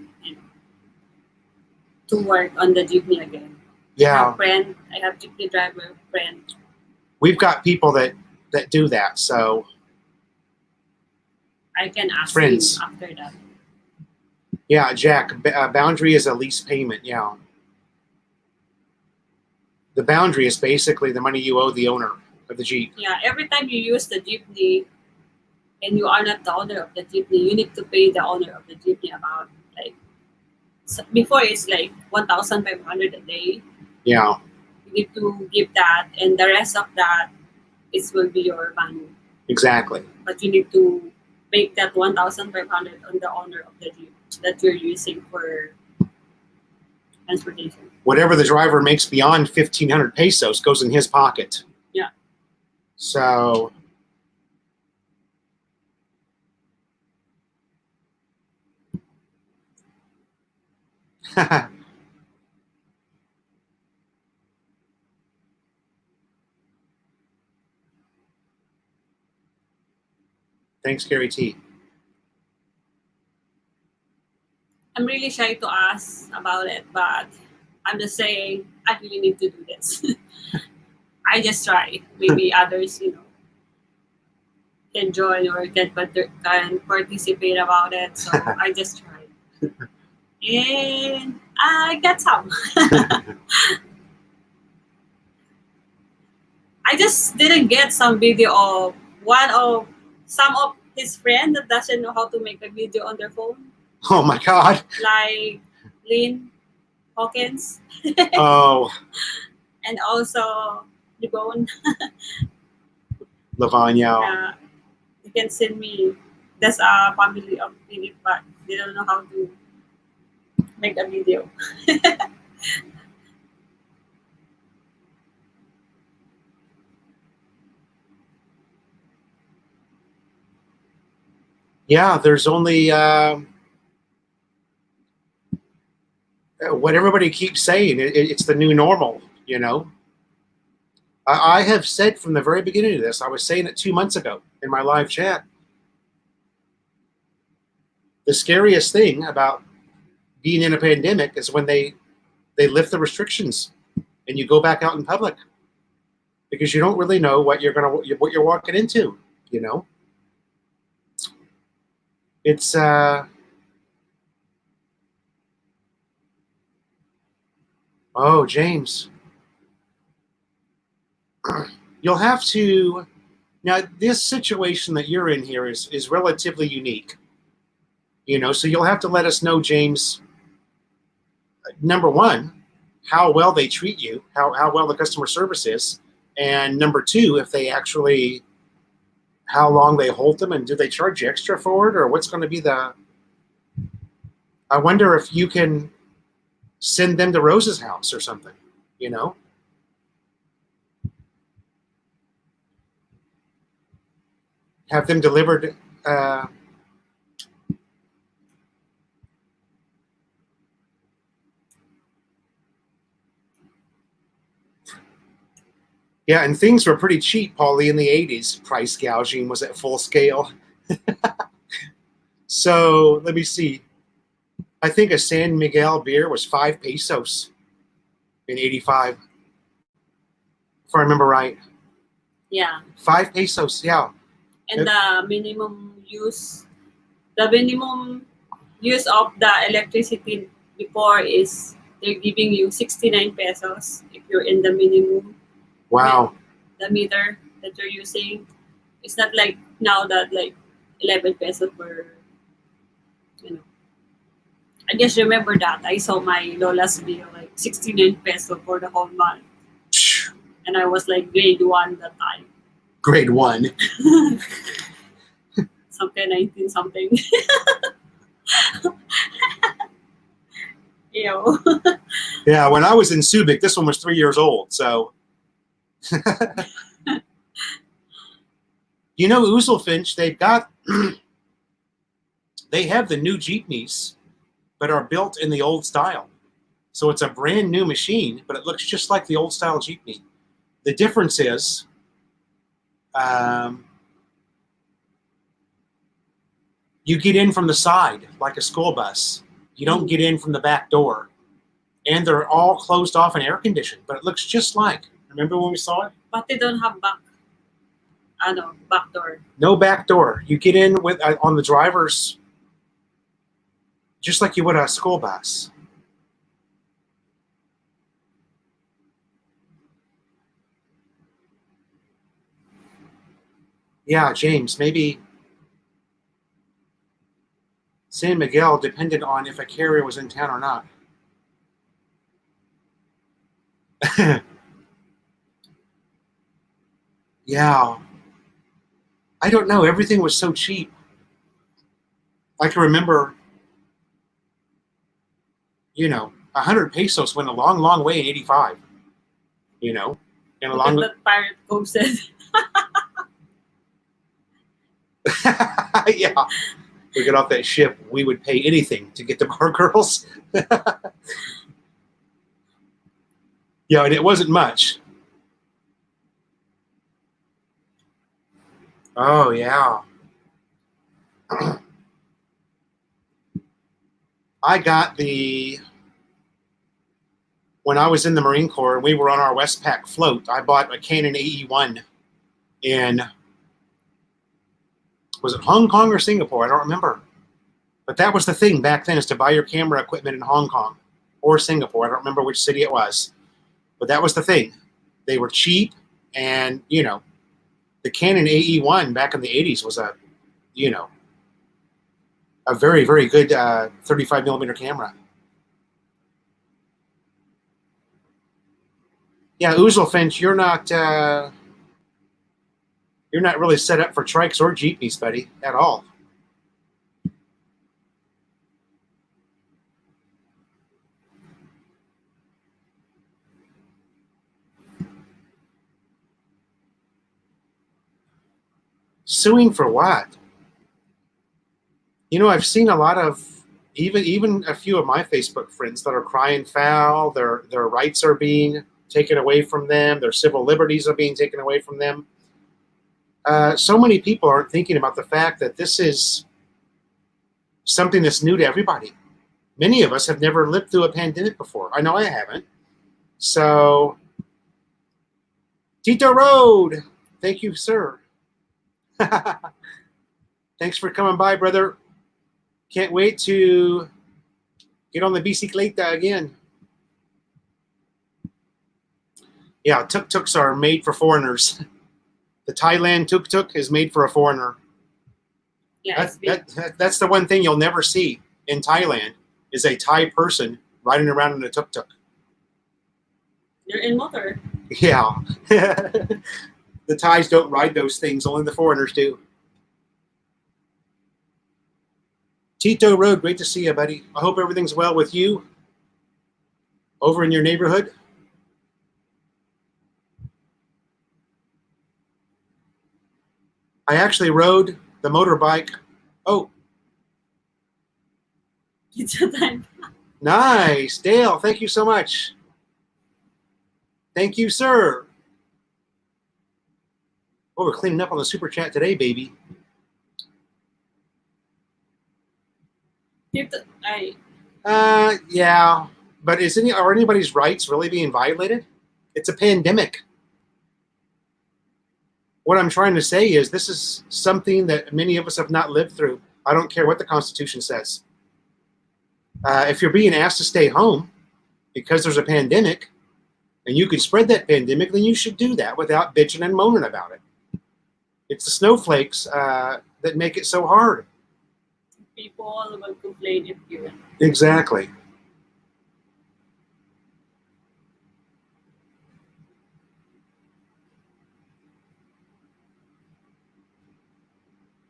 work on the jeepney again. Yeah. I have jeepney driver friend. We've got people that do that, so I can ask Friends. him after that. Yeah, Jack. Boundary is a lease payment. Yeah. The boundary is basically the money you owe the owner of the Jeep. Yeah, every time you use the jeepney and you are not the owner of the jeepney, you need to pay the owner of the jeepney about like before it's like 1,500 a day. Yeah. You need to give that, and the rest of that it will be your money. Exactly. But you need to make that 1,500 on the owner of the jeep that you're using for transportation. Whatever the driver makes beyond 1,500 pesos goes in his pocket. Yeah. So. Thanks, Gary T. I'm really shy to ask about it, but I'm just saying I really need to do this. I just try. Maybe others, can join or can participate about it. So I just tried. And I got some. I just didn't get some video of some of his friend that doesn't know how to make a video on their phone. Oh my God. Like Lynn Hawkins. Oh. And also Libon. Lavanya. You can send me. There's a family of Philip, but they don't know how to make a video. Yeah, there's only what everybody keeps saying. It's the new normal, I have said from the very beginning of this, I was saying it 2 months ago in my live chat. The scariest thing about being in a pandemic is when they lift the restrictions and you go back out in public, because you don't really know what you're walking into, It's oh, James. You'll have to now, this situation that you're in here is relatively unique. So you'll have to let us know, James, number one, how well they treat you, how well the customer service is, and number two, if they actually, how long they hold them, and do they charge you extra for it, or what's going to be I wonder if you can send them to Rose's house or something, have them delivered. Yeah, and things were pretty cheap, Paulie, in the 80s. Price gouging was at full scale. So let me see. I think a San Miguel beer was 5 pesos in 85, if I remember right. Yeah. 5 pesos, yeah. And the minimum use of the electricity before is they're giving you 69 pesos if you're in the minimum. Wow. The meter that you're using. It's not like now that like 11 pesos per, I just remember that. I saw my Lola's bill like 69 pesos for the whole month. And I was like grade 1 that time. Grade 1. Something 19 something. Ew. Yeah, when I was in Subic, this one was 3 years old, so. Ouzelfinch, they have the new Jeepneys, but are built in the old style. So it's a brand new machine, but it looks just like the old style Jeepney. The difference is, you get in from the side like a school bus. You don't get in from the back door. And they're all closed off and air conditioned, but it looks just like. Remember when we saw it? But they don't have back. back door. No back door. You get in with on the driver's, just like you would a school bus. Yeah, James, maybe San Miguel depended on if a carrier was in town or not. Yeah. I don't know. Everything was so cheap. I can remember, 100 pesos went a long, long way in 85. And a Look long. at that Pirate Cove said. Yeah. We get off that ship, we would pay anything to get the bar girls. Yeah, and it wasn't much. Oh, yeah. I got when I was in the Marine Corps and we were on our Westpac float, I bought a Canon AE1 in, was it Hong Kong or Singapore? I don't remember. But that was the thing back then, is to buy your camera equipment in Hong Kong or Singapore. I don't remember which city it was. But that was the thing. They were cheap, and, the Canon AE1 back in the 80s was a very, very good 35 millimeter camera. Yeah, Ouzelfinch, you're not really set up for trikes or jeepneys, buddy, at all. Suing for what? I've seen a lot of, even a few of my Facebook friends that are crying foul. Their rights are being taken away from them. Their civil liberties are being taken away from them. So many people aren't thinking about the fact that this is something that's new to everybody. Many of us have never lived through a pandemic before. I know I haven't. So, Tito Road, thank you, sir. Thanks for coming by, brother. Can't wait to get on the bicicleta again. Yeah, tuk-tuks are made for foreigners. The Thailand tuk-tuk is made for a foreigner. Yeah, That's the one thing you'll never see in Thailand, is a Thai person riding around in a tuk-tuk. You're in motor. Yeah. The Thais don't ride those things, only the foreigners do. Tito Road, great to see you, buddy. I hope everything's well with you over in your neighborhood. I actually rode the motorbike. Oh. It's your time. Nice. Dale, thank you so much. Thank you, sir. Oh, we're cleaning up on the super chat today, baby. Yeah, but are anybody's rights really being violated? It's a pandemic. What I'm trying to say is this is something that many of us have not lived through. I don't care what the Constitution says. If you're being asked to stay home because there's a pandemic and you can spread that pandemic, then you should do that without bitching and moaning about it. It's the snowflakes that make it so hard. People will complain if you. Exactly.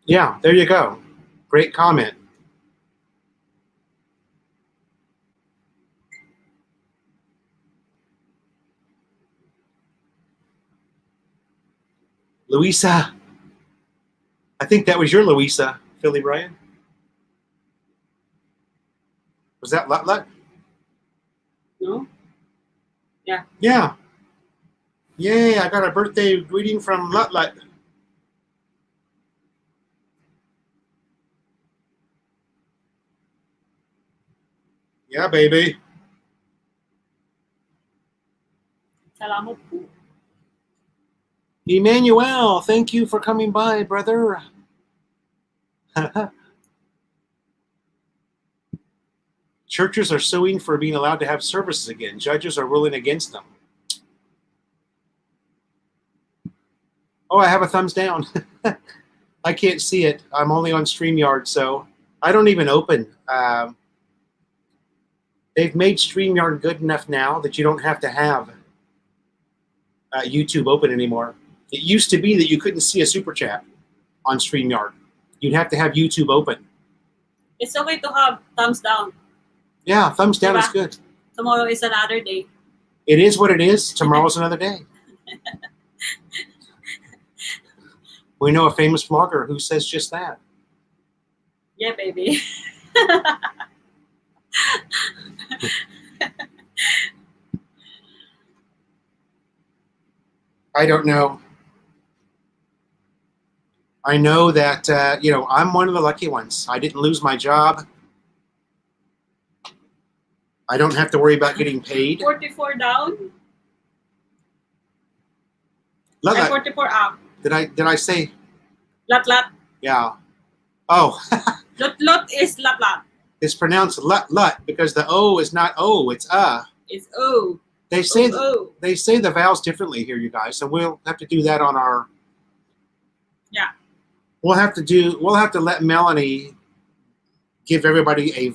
Yeah, there you go. Great comment. Louisa. I think that was your Louisa, Philly Brian. Was that Lut? No? Yeah. Yeah. Yay, I got a birthday greeting from Lut. Yeah, baby. Salamat po. Emmanuel, thank you for coming by, brother. Churches are suing for being allowed to have services again. Judges are ruling against them. Oh, I have a thumbs down. I can't see it. I'm only on StreamYard, so I don't even open. They've made StreamYard good enough now that you don't have to have YouTube open anymore. It used to be that you couldn't see a super chat on StreamYard. You'd have to have YouTube open. It's okay to have thumbs down. Yeah, thumbs down is good. Tomorrow is another day. It is what it is. Tomorrow's another day. We know a famous vlogger who says just that. Yeah, baby. I don't know. I know that, I'm one of the lucky ones. I didn't lose my job. I don't have to worry about getting paid. 44 down. Lut, And 44 up. Did I say? Lat. Yeah. Oh. Lut is lat. It's pronounced lut because the O is not O, it's It's O. They say O. they say the vowels differently here, you guys. So we'll have to do that on our. Yeah. We'll have to let Melanie give everybody a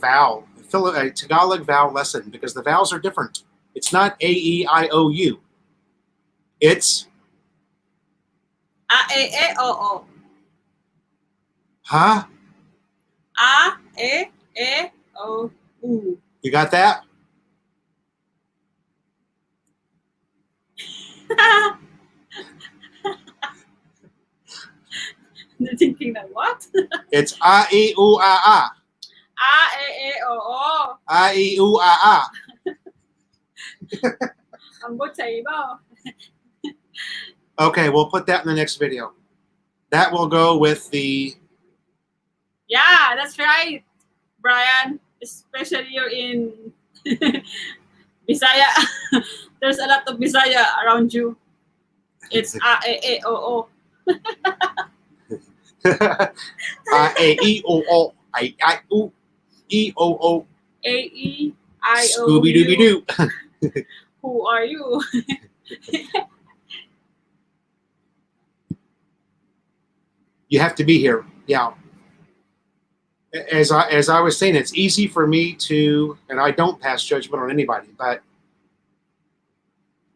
Tagalog vowel lesson because the vowels are different. It's not A-E-I-O-U. It's A-E-E-O-O. huh? A-E-E-O-U. You got that? They're thinking that what? It's A-E-U-A-A. A-E-E-O-O. A-E-U-A-A. Ang good sa iba. Okay, we'll put that in the next video. That will go with the. Yeah, that's right, Brian. Especially you're in Bisaya. There's a lot of Bisaya around you. It's A-E-E-O-O. A-E-O-O. I-I-U-E-O-O. A-E-I-O-U. Scooby-Dooby-Doo. Who are you? You have to be here. Yeah. As I was saying, it's easy for me to, and I don't pass judgment on anybody, but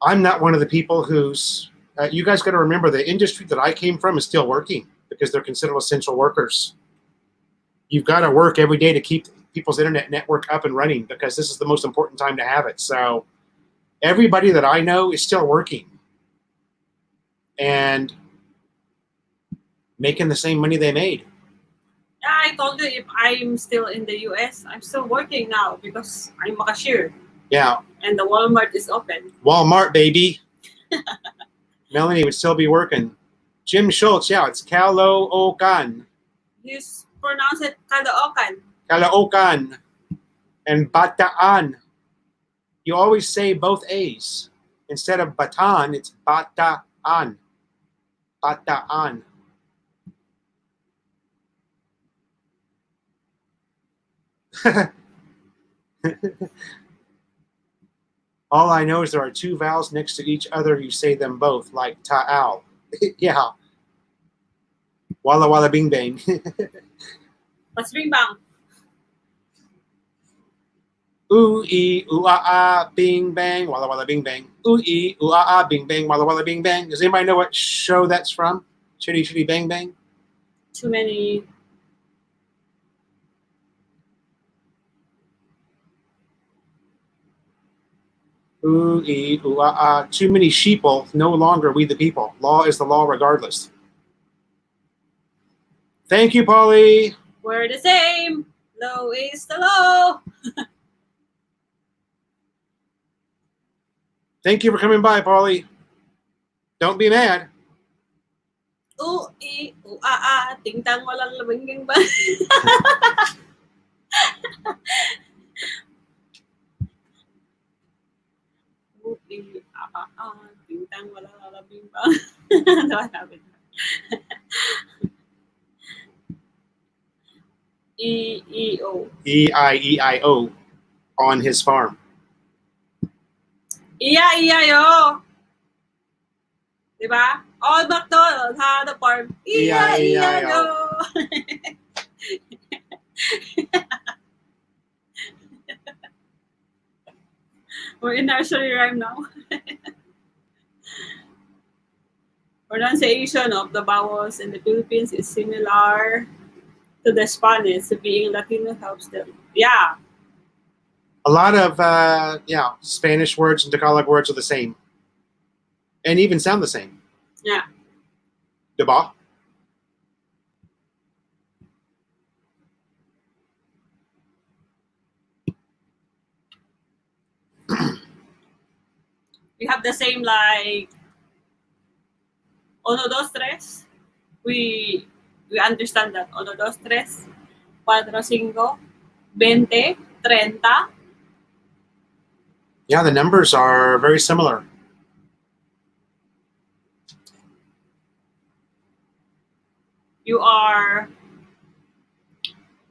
I'm not one of the people who's, you guys got to remember the industry that I came from is still working because they're considered essential workers. You've got to work every day to keep people's internet network up and running because this is the most important time to have it. So everybody that I know is still working and making the same money they made. Yeah, I told you if I'm still in the US, I'm still working now because I'm a cashier. Yeah. And the Walmart is open. Walmart, baby. Melanie would still be working. Jim Schultz, yeah, it's Caloocan. You pronounce it Caloocan. Caloocan. And Bataan. You always say both A's. Instead of Batan, it's Bataan. Bataan. All I know is there are two vowels next to each other. You say them both, like ta'al. Yeah. Walla walla bing bang. What's bing bang? Ooh ee ooh ah ah bing bang walla walla bing bang. Ooh ee ooh ah ah bing bang walla walla bing bang. Does anybody know what show that's from? Chitty chitty bang bang. Too many. Ooh ee ooh ah ah. Too many sheeple. No longer we the people. Law is the law regardless. Thank you, Polly. We're the same. Low is the low. Thank you for coming by, Polly. Don't be mad. Ooh, ee, ooh, ah, ah, ting tang, walang labing ba? Ooh, ee, ah, ah, ah, ting tang, walang labing ba? No, I haven't. EEO. EIEIO on his farm. EIEIO. Diba? All McDonald's had a farm. EIEIO. We're in nursery rhyme now. Pronunciation of the vowels in the Philippines is similar to the Spanish. Being Latino helps them. Yeah. A lot of Spanish words and Tagalog words are the same, and even sound the same. Yeah. Diba? We have the same like uno, dos, tres. We understand that. Uno, dos, tres. Cuatro, cinco. 20, 30. Yeah, the numbers are very similar. You are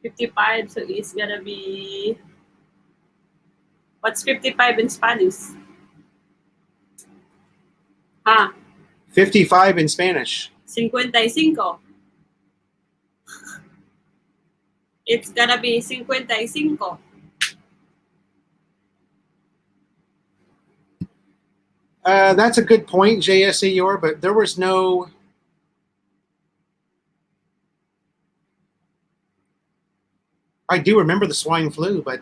55, so it's gonna be. What's 55 in Spanish? Huh? 55 in Spanish. 55. It's gonna be 55. That's a good point, JSAUR, but there was no. I do remember the swine flu, but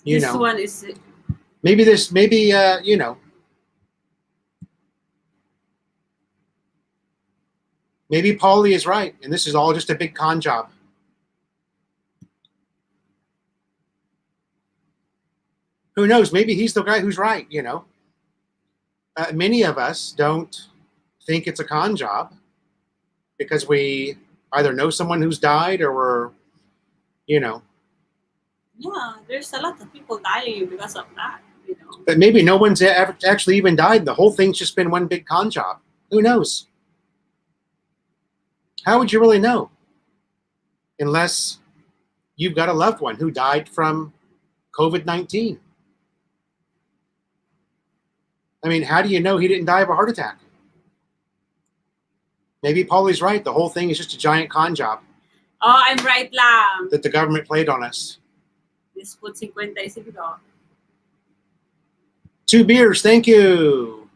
This one is. maybe maybe Paulie is right, and this is all just a big con job. Who knows? Maybe he's the guy who's right. Many of us don't think it's a con job because we either know someone who's died or we're, Yeah, there's a lot of people dying because of that. But maybe no one's ever actually even died. The whole thing's just been one big con job. Who knows? How would you really know? Unless you've got a loved one who died from COVID-19. I mean, how do you know he didn't die of a heart attack? Maybe Paulie's right. The whole thing is just a giant con job. Oh, I'm right lang. That the government played on us. This put 55. 2 beers, thank you.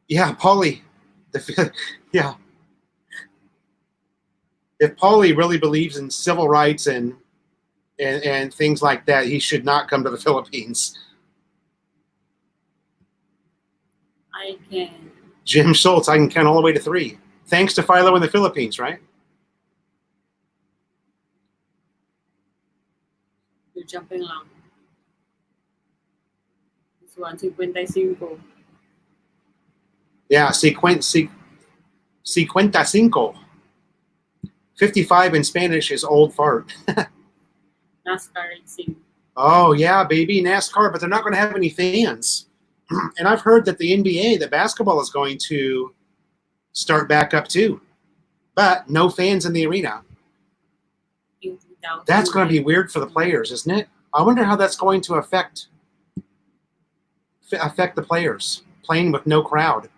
Yeah, Paulie. Yeah. If Paulie really believes in civil rights and things like that, he should not come to the Philippines. I can. Jim Schultz, I can count all the way to 3. Thanks to Philo in the Philippines, right? You're jumping lang. This one, 55. Yeah, 55. 55 in Spanish is old fart. NASCAR racing. Oh, yeah, baby, NASCAR, but they're not going to have any fans. And I've heard that the NBA, that basketball is going to start back up too. But no fans in the arena. That's going to be weird for the players, isn't it? I wonder how that's going to affect the players playing with no crowd.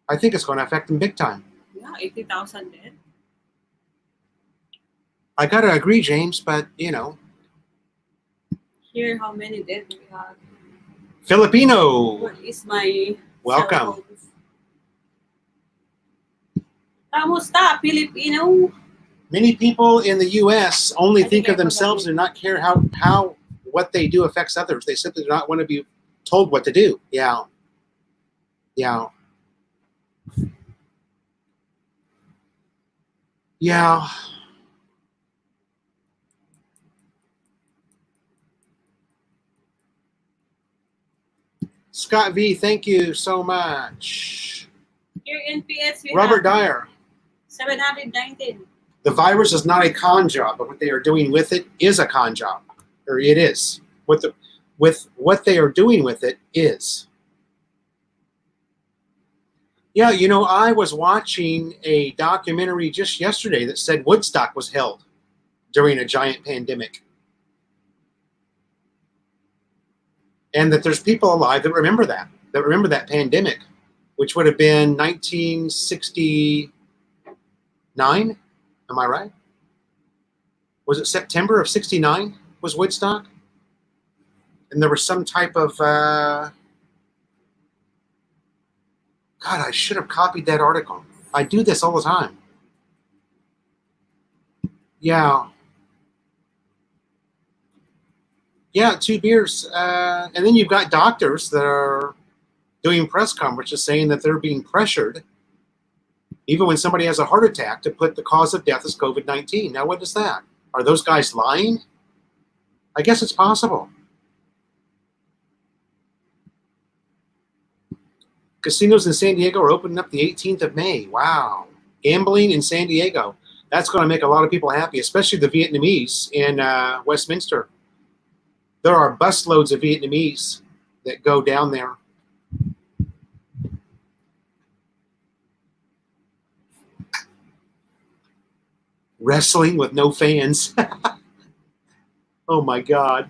I think it's going to affect them big time. Yeah, 80,000 dead. I got to agree, James, but, Here, how many dead we have? Filipino. What is my... Welcome. Kamusta, Filipino? Many people in the U.S. only think of themselves and do not care how what they do affects others. They simply do not want to be told what to do. Yeah. Yeah. Yeah. Scott V, thank you so much. Here in PS, we Robert have Dyer. 719. The virus is not a con job, but what they are doing with it is a con job. Or it is. with what they are doing with it is. Yeah, you know, I was watching a documentary just yesterday that said Woodstock was held during a giant pandemic. And that there's people alive that remember that pandemic, which would have been 1969. Am I right? Was it September of 69 was Woodstock? And there was some type of, God, I should have copied that article. I do this all the time. Yeah. Yeah, 2 beers. And then you've got doctors that are doing press conferences saying that they're being pressured, even when somebody has a heart attack, to put the cause of death as COVID-19. Now, what is that? Are those guys lying? I guess it's possible. Casinos in San Diego are opening up the 18th of May. Wow. Gambling in San Diego. That's going to make a lot of people happy, especially the Vietnamese in Westminster. There are busloads of Vietnamese that go down there. Wrestling with no fans. Oh my God.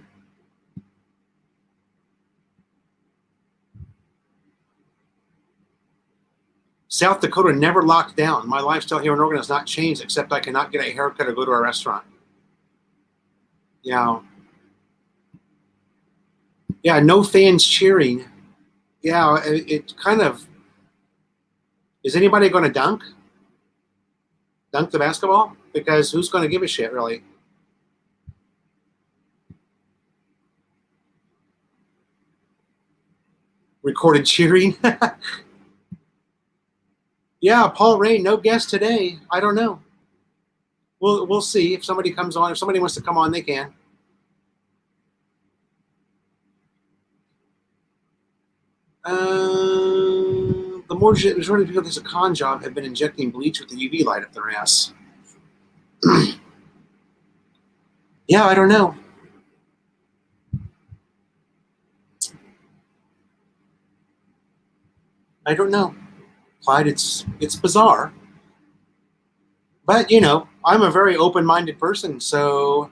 South Dakota never locked down. My lifestyle here in Oregon has not changed, except I cannot get a haircut or go to a restaurant. Yeah. Yeah, no fans cheering. Yeah, it kind of... Is anybody going to dunk? Dunk the basketball? Because who's going to give a shit, really? Recorded cheering? Yeah, Paul Rain, no guest today. I don't know. We'll see if somebody comes on. If somebody wants to come on, they can. The majority of people that's a con job have been injecting bleach with the UV light up their ass. Yeah, I don't know. I don't know. Clyde, it's bizarre. But, you know, I'm a very open-minded person, so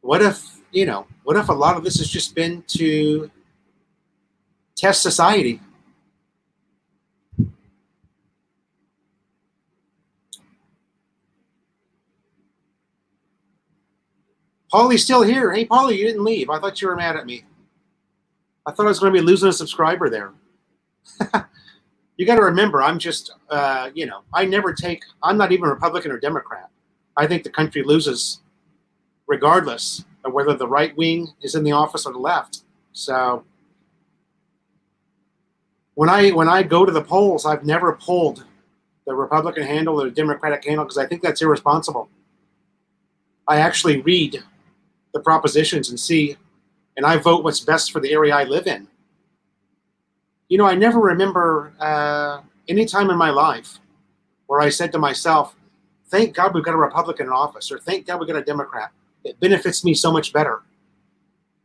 what if a lot of this has just been to test society? Paulie's still here. Hey, Paulie, you didn't leave. I thought you were mad at me. I thought I was going to be losing a subscriber there. You got to remember, I'm just, I'm not even Republican or Democrat. I think the country loses regardless of whether the right wing is in the office or the left. So when I go to the polls, I've never pulled the Republican handle or the Democratic handle because I think that's irresponsible. I actually read the propositions and see, and I vote what's best for the area I live in. You know, I never remember any time in my life where I said to myself, thank God we've got a Republican in office, or thank God we've got a Democrat. It benefits me so much better.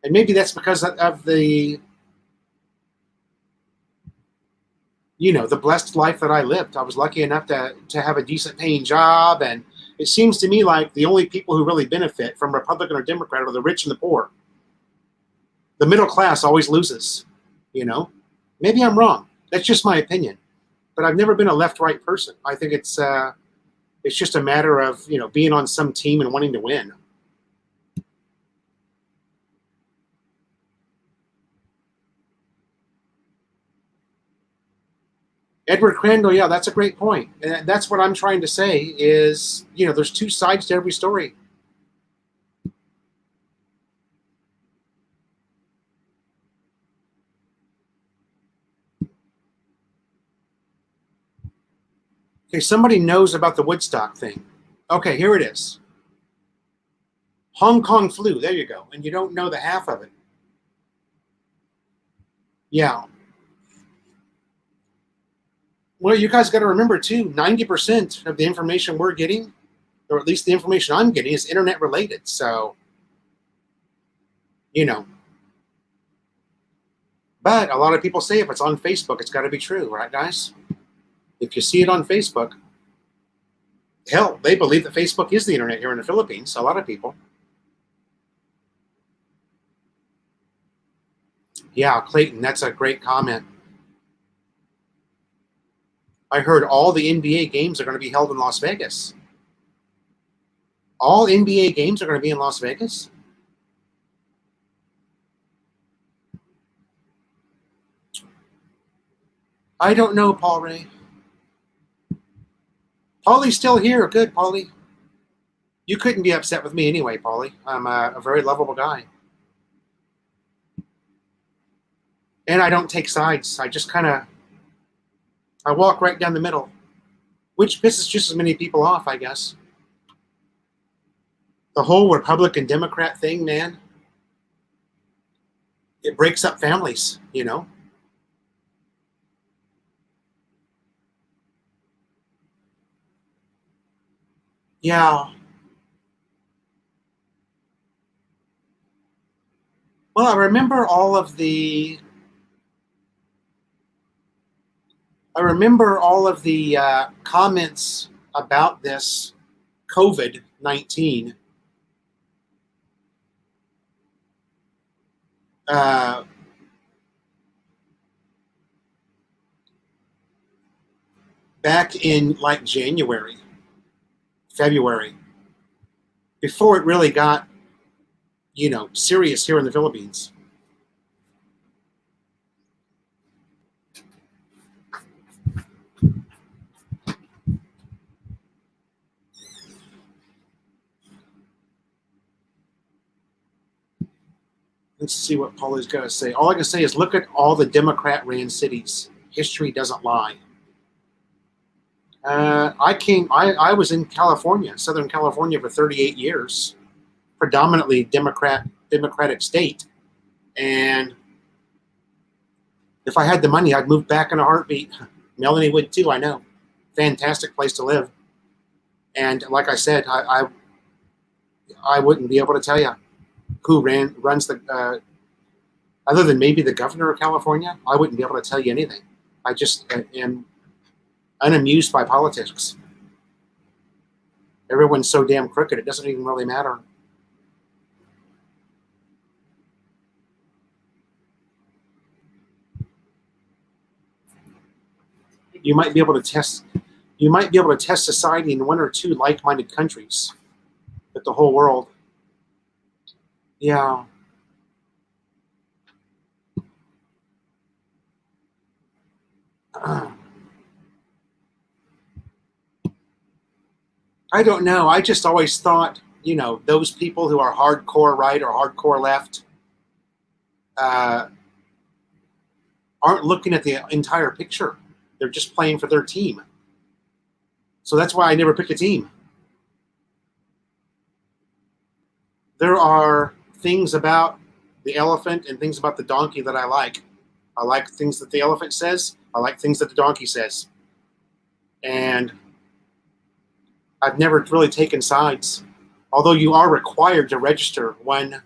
And maybe that's because of the, the blessed life that I lived. I was lucky enough to have a decent paying job. And it seems to me like the only people who really benefit from Republican or Democrat are the rich and the poor. The middle class always loses, Maybe I'm wrong. That's just my opinion. But I've never been a left-right person. I think it's just a matter of, being on some team and wanting to win. Edward Crandall, yeah, that's a great point. And that's what I'm trying to say is, there's two sides to every story. Okay, somebody knows about the Woodstock thing. Okay, here it is. Hong Kong flu, there you go. And you don't know the half of it. Yeah. Well, you guys got to remember, too, 90% of the information we're getting, or at least the information I'm getting, is internet related. So you know. But a lot of people say if it's on Facebook, it's got to be true, right, guys? If you see it on Facebook, hell, they believe that Facebook is the internet here in the Philippines, a lot of people. Yeah, Clayton, that's a great comment. I heard all the NBA games are going to be held in Las Vegas. All NBA games are going to be in Las Vegas? I don't know, Paul Ray. Paulie's still here. Good, Paulie. You couldn't be upset with me anyway, Paulie. I'm a very lovable guy. And I don't take sides. I just I walk right down the middle, which pisses just as many people off, I guess. The whole Republican Democrat thing, man, it breaks up families, you know. Yeah. Well, I remember all of the comments about this COVID-19 back in like January, February, before it really got, you know, serious here in the Philippines. Let's see what Paulie's got to say. All I can say is look at all the Democrat-ran cities. History doesn't lie. I was in California, Southern California, for 38 years, predominantly Democratic state. And if I had the money, I'd move back in a heartbeat. Melanie would too, I know. Fantastic place to live. And like I said, I wouldn't be able to tell you who runs the, other than maybe the governor of California, I wouldn't be able to tell you anything. I just am unamused by politics. Everyone's so damn crooked, it doesn't even really matter. You might be able to test society in one or two like-minded countries, but the whole world, yeah. I don't know. I just always thought, you know, those people who are hardcore right or hardcore left aren't looking at the entire picture. They're just playing for their team. So that's why I never picked a team. There are things about the elephant and things about the donkey that I like. I like things that the elephant says. I like things that the donkey says. And I've never really taken sides. Although you are required to register one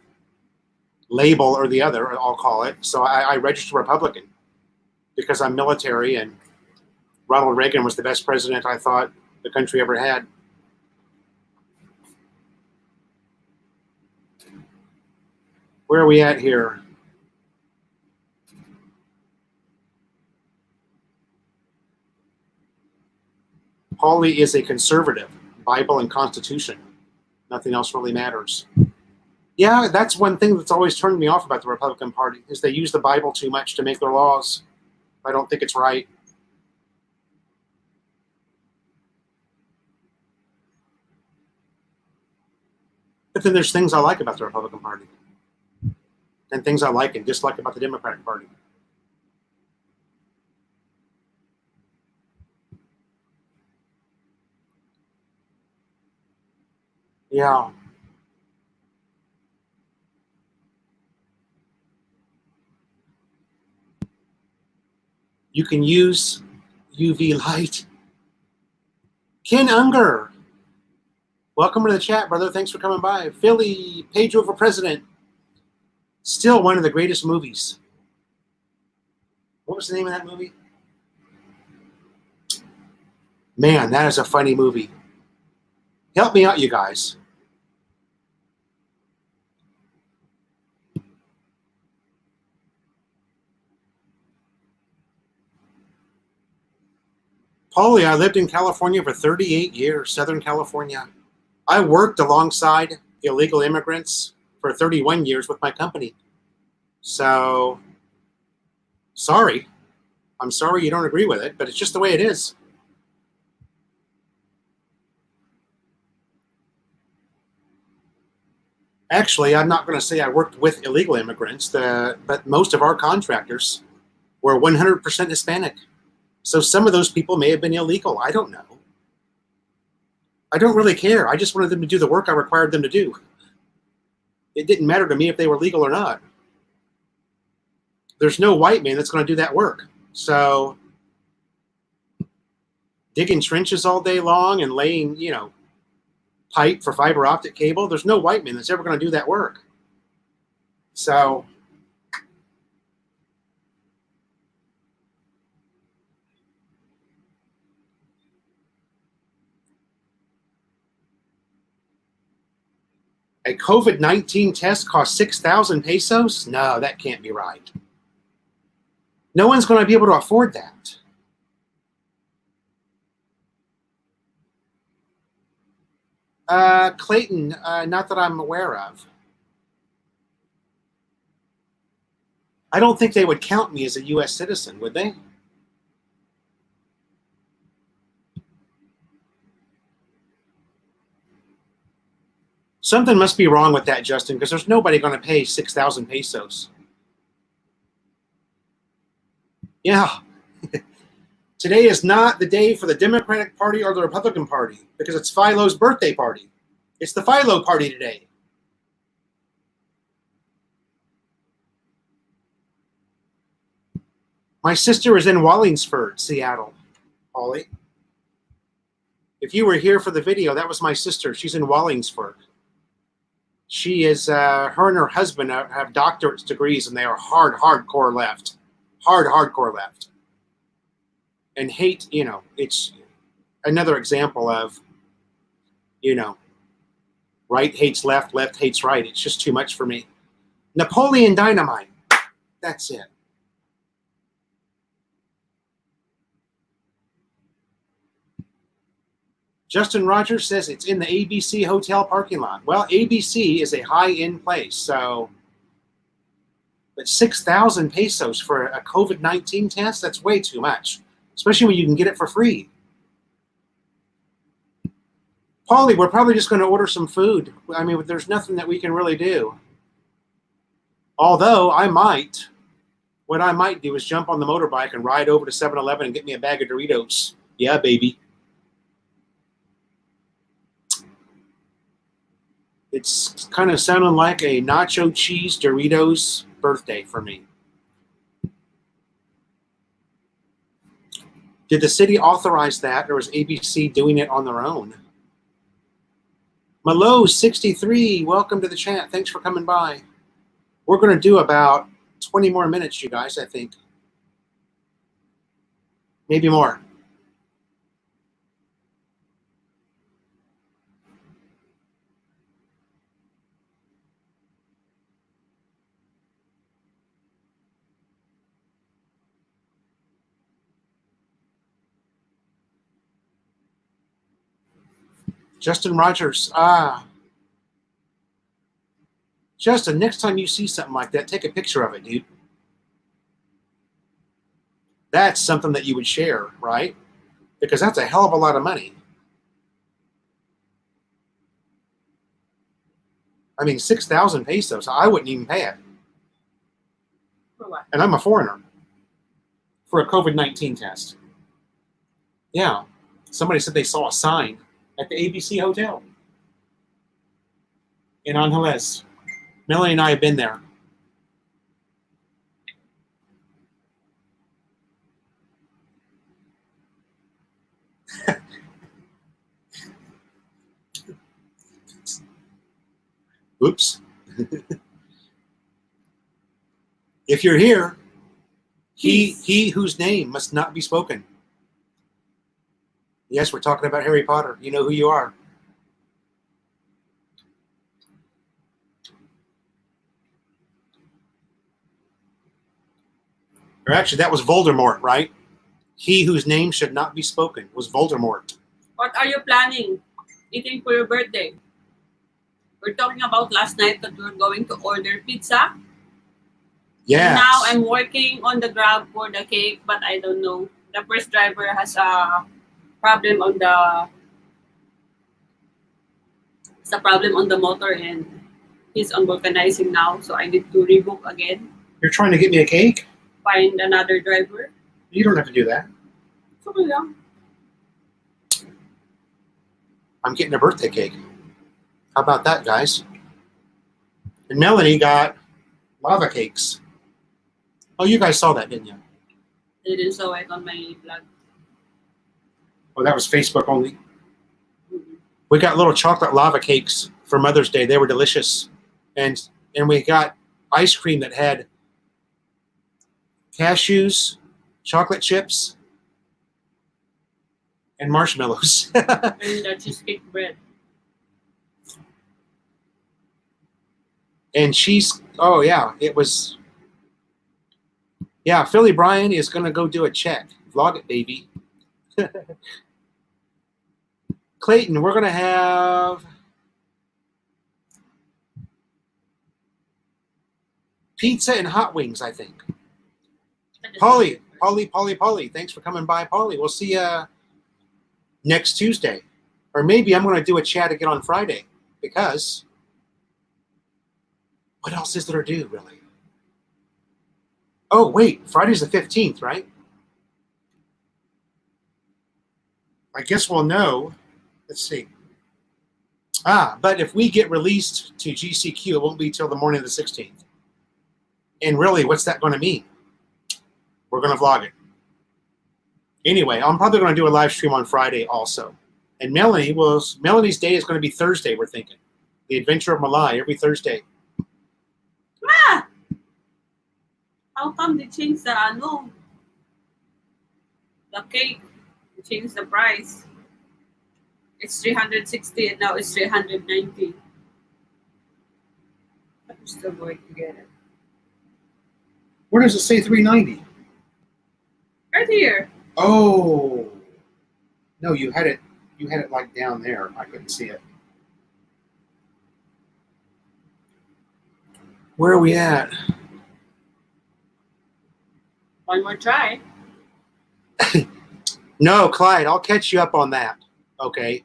label or the other, I'll call it. So I register Republican because I'm military, and Ronald Reagan was the best president I thought the country ever had. Where are we at here? Paulie is a conservative, Bible and Constitution. Nothing else really matters. Yeah, that's one thing that's always turned me off about the Republican Party, is they use the Bible too much to make their laws. I don't think it's right. But then there's things I like about the Republican Party, and things I like and dislike about the Democratic Party. Yeah. You can use UV light. Ken Unger, welcome to the chat, brother. Thanks for coming by. Philly, Pedro for president. Still one of the greatest movies. What was the name of that movie? Man, that is a funny movie. Help me out, you guys. Paulie, I lived in California for 38 years, Southern California. I worked alongside illegal immigrants for 31 years with my company. So, sorry. I'm sorry you don't agree with it, but it's just the way it is. Actually, I'm not going to say I worked with illegal immigrants, but most of our contractors were 100% Hispanic. So some of those people may have been illegal. I don't know. I don't really care. I just wanted them to do the work I required them to do. It didn't matter to me if they were legal or not. There's no white man that's going to do that work. So digging trenches all day long and laying, pipe for fiber optic cable, there's no white man that's ever going to do that work. So a COVID-19 test costs 6,000 pesos? No, that can't be right. No one's going to be able to afford that. Clayton, not that I'm aware of. I don't think they would count me as a U.S. citizen, would they? Something must be wrong with that, Justin, because there's nobody going to pay 6,000 pesos. Yeah. Today is not the day for the Democratic Party or the Republican Party because it's Philo's birthday party. It's the Philo party today. My sister is in Wallingford, Seattle, Holly. If you were here for the video, that was my sister. She's in Wallingford. She is, her and her husband have doctorate degrees, and they are hardcore left. Hardcore left. And hate, it's another example of, right hates left, left hates right. It's just too much for me. Napoleon Dynamite. That's it. Justin Rogers says it's in the ABC hotel parking lot. Well, ABC is a high-end place, so but 6,000 pesos for a COVID-19 test, that's way too much, especially when you can get it for free. Paulie, we're probably just going to order some food. I mean, there's nothing that we can really do. Although what I might do is jump on the motorbike and ride over to 7-Eleven and get me a bag of Doritos. Yeah, baby. It's kind of sounding like a nacho cheese Doritos birthday for me. Did the city authorize that, or is ABC doing it on their own? Malo63, welcome to the chat. Thanks for coming by. We're going to do about 20 more minutes, you guys, I think. Maybe more. Justin Rogers. Justin, next time you see something like that, take a picture of it, dude. That's something that you would share, right? Because that's a hell of a lot of money. I mean, 6,000 pesos. I wouldn't even pay it. For what? And I'm a foreigner. For a COVID-19 test. Yeah. Somebody said they saw a sign at the ABC Hotel in Angeles. Melanie and I have been there. Oops. If you're here, he whose name must not be spoken. Yes, we're talking about Harry Potter. You know who you are. Or actually, that was Voldemort, right? He whose name should not be spoken was Voldemort. What are you planning eating for your birthday? We're talking about last night that we're going to order pizza. Yes. Now I'm working on the Grab for the cake, but I don't know. The first driver has a problem on the motor, and he's on vulcanizing now, so I need to rebook again. You're trying to get me a cake? Find another driver. You don't have to do that. It's okay lang. I'm getting a birthday cake. How about that, guys? And Melanie got lava cakes. Oh, you guys saw that, didn't you? I didn't saw it on my vlog. Oh, that was Facebook only. We got little chocolate lava cakes for Mother's Day. They were delicious. And we got ice cream that had cashews, chocolate chips, and marshmallows. And the cheesecake bread. And she's, oh yeah, it was, yeah, Philly Brian is going to go do a check. Vlog it, baby. Clayton, we're going to have pizza and hot wings, I think. Polly, thanks for coming by, Polly. We'll see you next Tuesday. Or maybe I'm going to do a chat again on Friday, because what else is there to do, really? Oh, wait, Friday's the 15th, right? I guess we'll know. Let's see. But if we get released to GCQ, it won't be till the morning of the 16th. And really, what's that going to mean? We're going to vlog it. Anyway, I'm probably going to do a live stream on Friday also. And Melanie's day is going to be Thursday, we're thinking. The Adventure of Malai, every Thursday. How come they changed the cake? They changed the price. It's 360 and now it's 390. I'm still going to get it. Where does it say 390? Right here. Oh. No, you had it like down there. I couldn't see it. Where are we at? One more try. No, Clyde, I'll catch you up on that. Okay.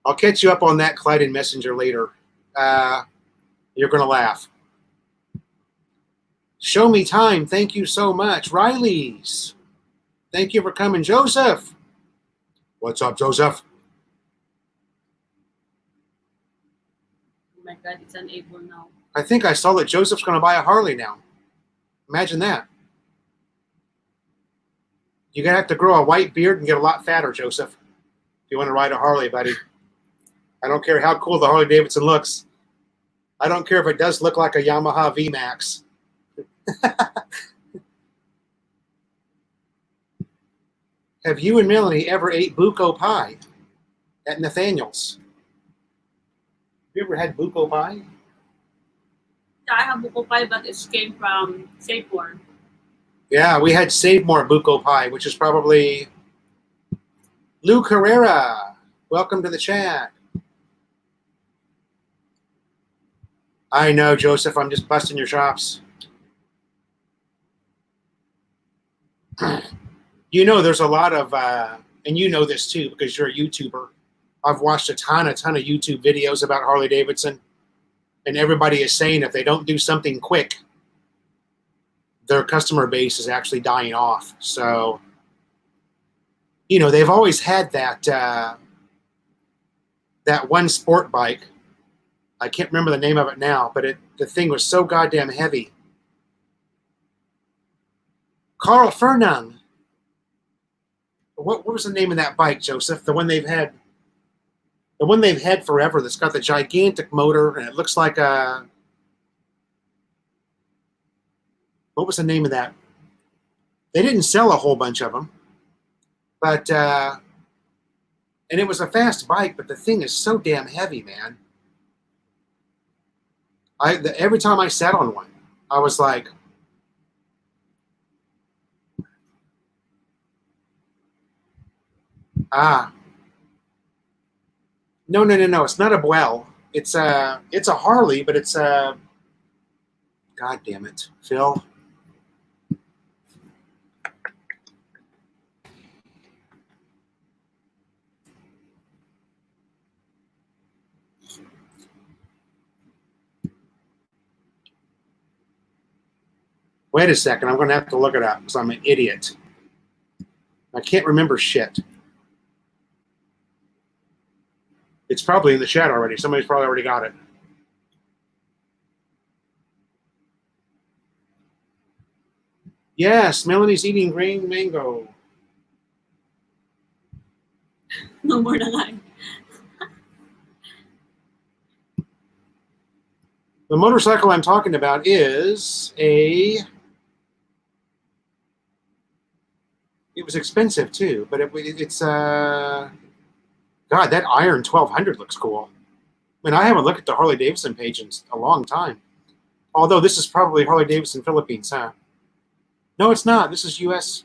I'll catch you up on that, Clyde, in Messenger later. You're going to laugh. Show me time. Thank you so much. Riley's. Thank you for coming. Joseph. What's up, Joseph? Oh my God, it's unable now. I think I saw that Joseph's going to buy a Harley now. Imagine that. You're going to have to grow a white beard and get a lot fatter, Joseph, if you want to ride a Harley, buddy. I don't care how cool the Harley Davidson looks. I don't care if it does look like a Yamaha VMAX. Have you and Melanie ever ate buko pie at Nathaniel's? Have you ever had buko pie? Yeah, I have buko pie, but it came from Safeway. Yeah, we had Save More buko pie, which is probably Lou Carrera. Welcome to the chat. I know, Joseph. I'm just busting your chops. You know, there's a lot of, and you know this too because you're a YouTuber. I've watched a ton of YouTube videos about Harley Davidson, and everybody is saying if they don't do something quick, their customer base is actually dying off. So, you know, they've always had that that one sport bike. I can't remember the name of it now, but the thing was so goddamn heavy. Carl Fernand. What was the name of that bike, Joseph? The one they've had forever. That's got the gigantic motor, and it looks like a. What was the name of that? They didn't sell a whole bunch of them, but and it was a fast bike, but the thing is so damn heavy, man. Every time I sat on one, I was like, no, it's not a Buell. It's a Harley, but it's a, God damn it, Phil. Wait a second, I'm going to have to look it up because I'm an idiot. I can't remember shit. It's probably in the chat already. Somebody's probably already got it. Yes, Melanie's eating green mango. No more than I. The motorcycle I'm talking about is it was expensive too, but it's God, that Iron 1200 looks cool. I mean, I haven't looked at the Harley Davidson page in a long time. Although this is probably Harley Davidson Philippines, huh? No, it's not. This is US.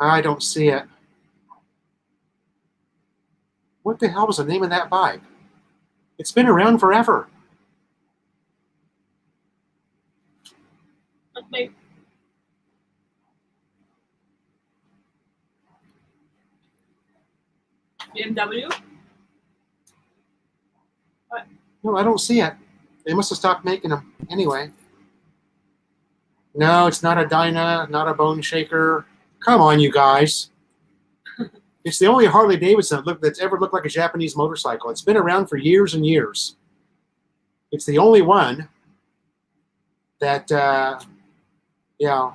I don't see it. What the hell was the name of that bike? It's been around forever. Okay. BMW? What? No, I don't see it. They must have stopped making them. Anyway. No, it's not a Dyna, not a Bone Shaker. Come on, you guys. It's the only Harley Davidson that's ever looked like a Japanese motorcycle. It's been around for years and years. It's the only one that, yeah,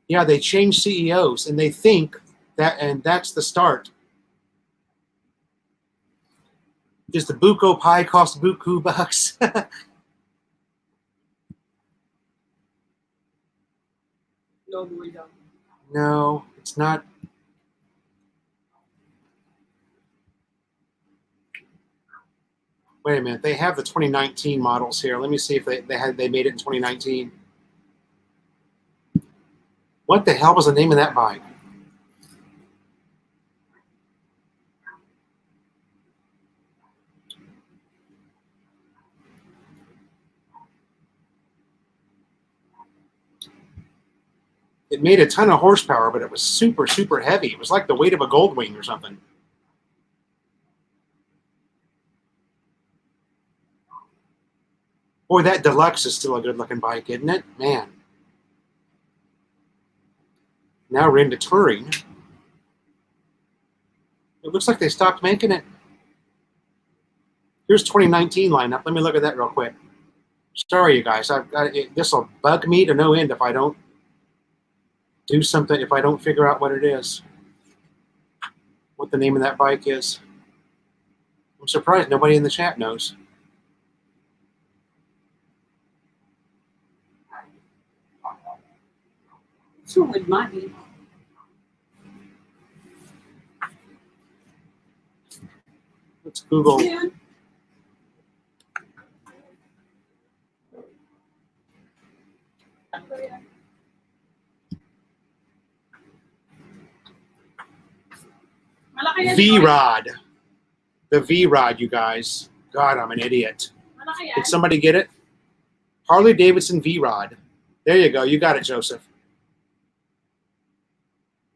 they changed CEOs, and they think that, and that's the start. Does the Buko pie cost buku bucks? No, we don't. No, it's not. Wait a minute. They have the 2019 models here. Let me see if they made it in 2019. What the hell was the name of that bike? It made a ton of horsepower, but it was super, super heavy. It was like the weight of a Goldwing or something. Boy, that Deluxe is still a good-looking bike, isn't it? Man. Now we're into touring. It looks like they stopped making it. Here's 2019 lineup. Let me look at that real quick. Sorry, you guys. This will bug me to no end if I don't do something, if I don't figure out what it is. What the name of that bike is. I'm surprised nobody in the chat knows. So with money. Let's Google. Yeah. V-Rod. The V-Rod, you guys. God, I'm an idiot. Did somebody get it? Harley Davidson V-Rod. There you go. You got it, Joseph.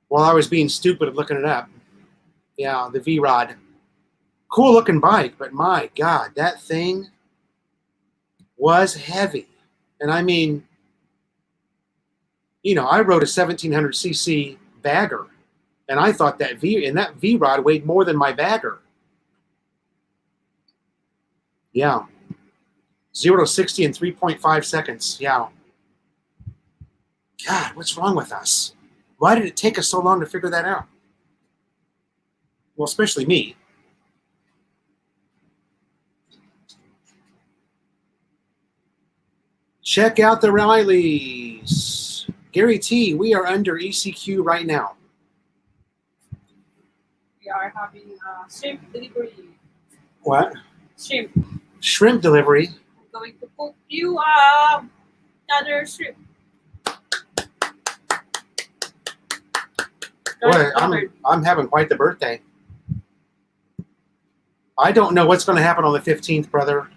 While I was being stupid and looking it up. Yeah, the V-Rod. Cool looking bike, but my God, that thing was heavy. And I mean, you know, I rode a 1700cc bagger, and I thought that V-Rod weighed more than my bagger. Yeah. 0 to 60 in 3.5 seconds. Yeah. God, what's wrong with us? Why did it take us so long to figure that out? Well, especially me. Check out the Rileys. Gary T, we are under ECQ right now. We are having shrimp delivery. What? Shrimp. Shrimp delivery. I'm going to cook you another shrimp. Boy, I'm having quite the birthday. I don't know what's going to happen on the 15th, brother.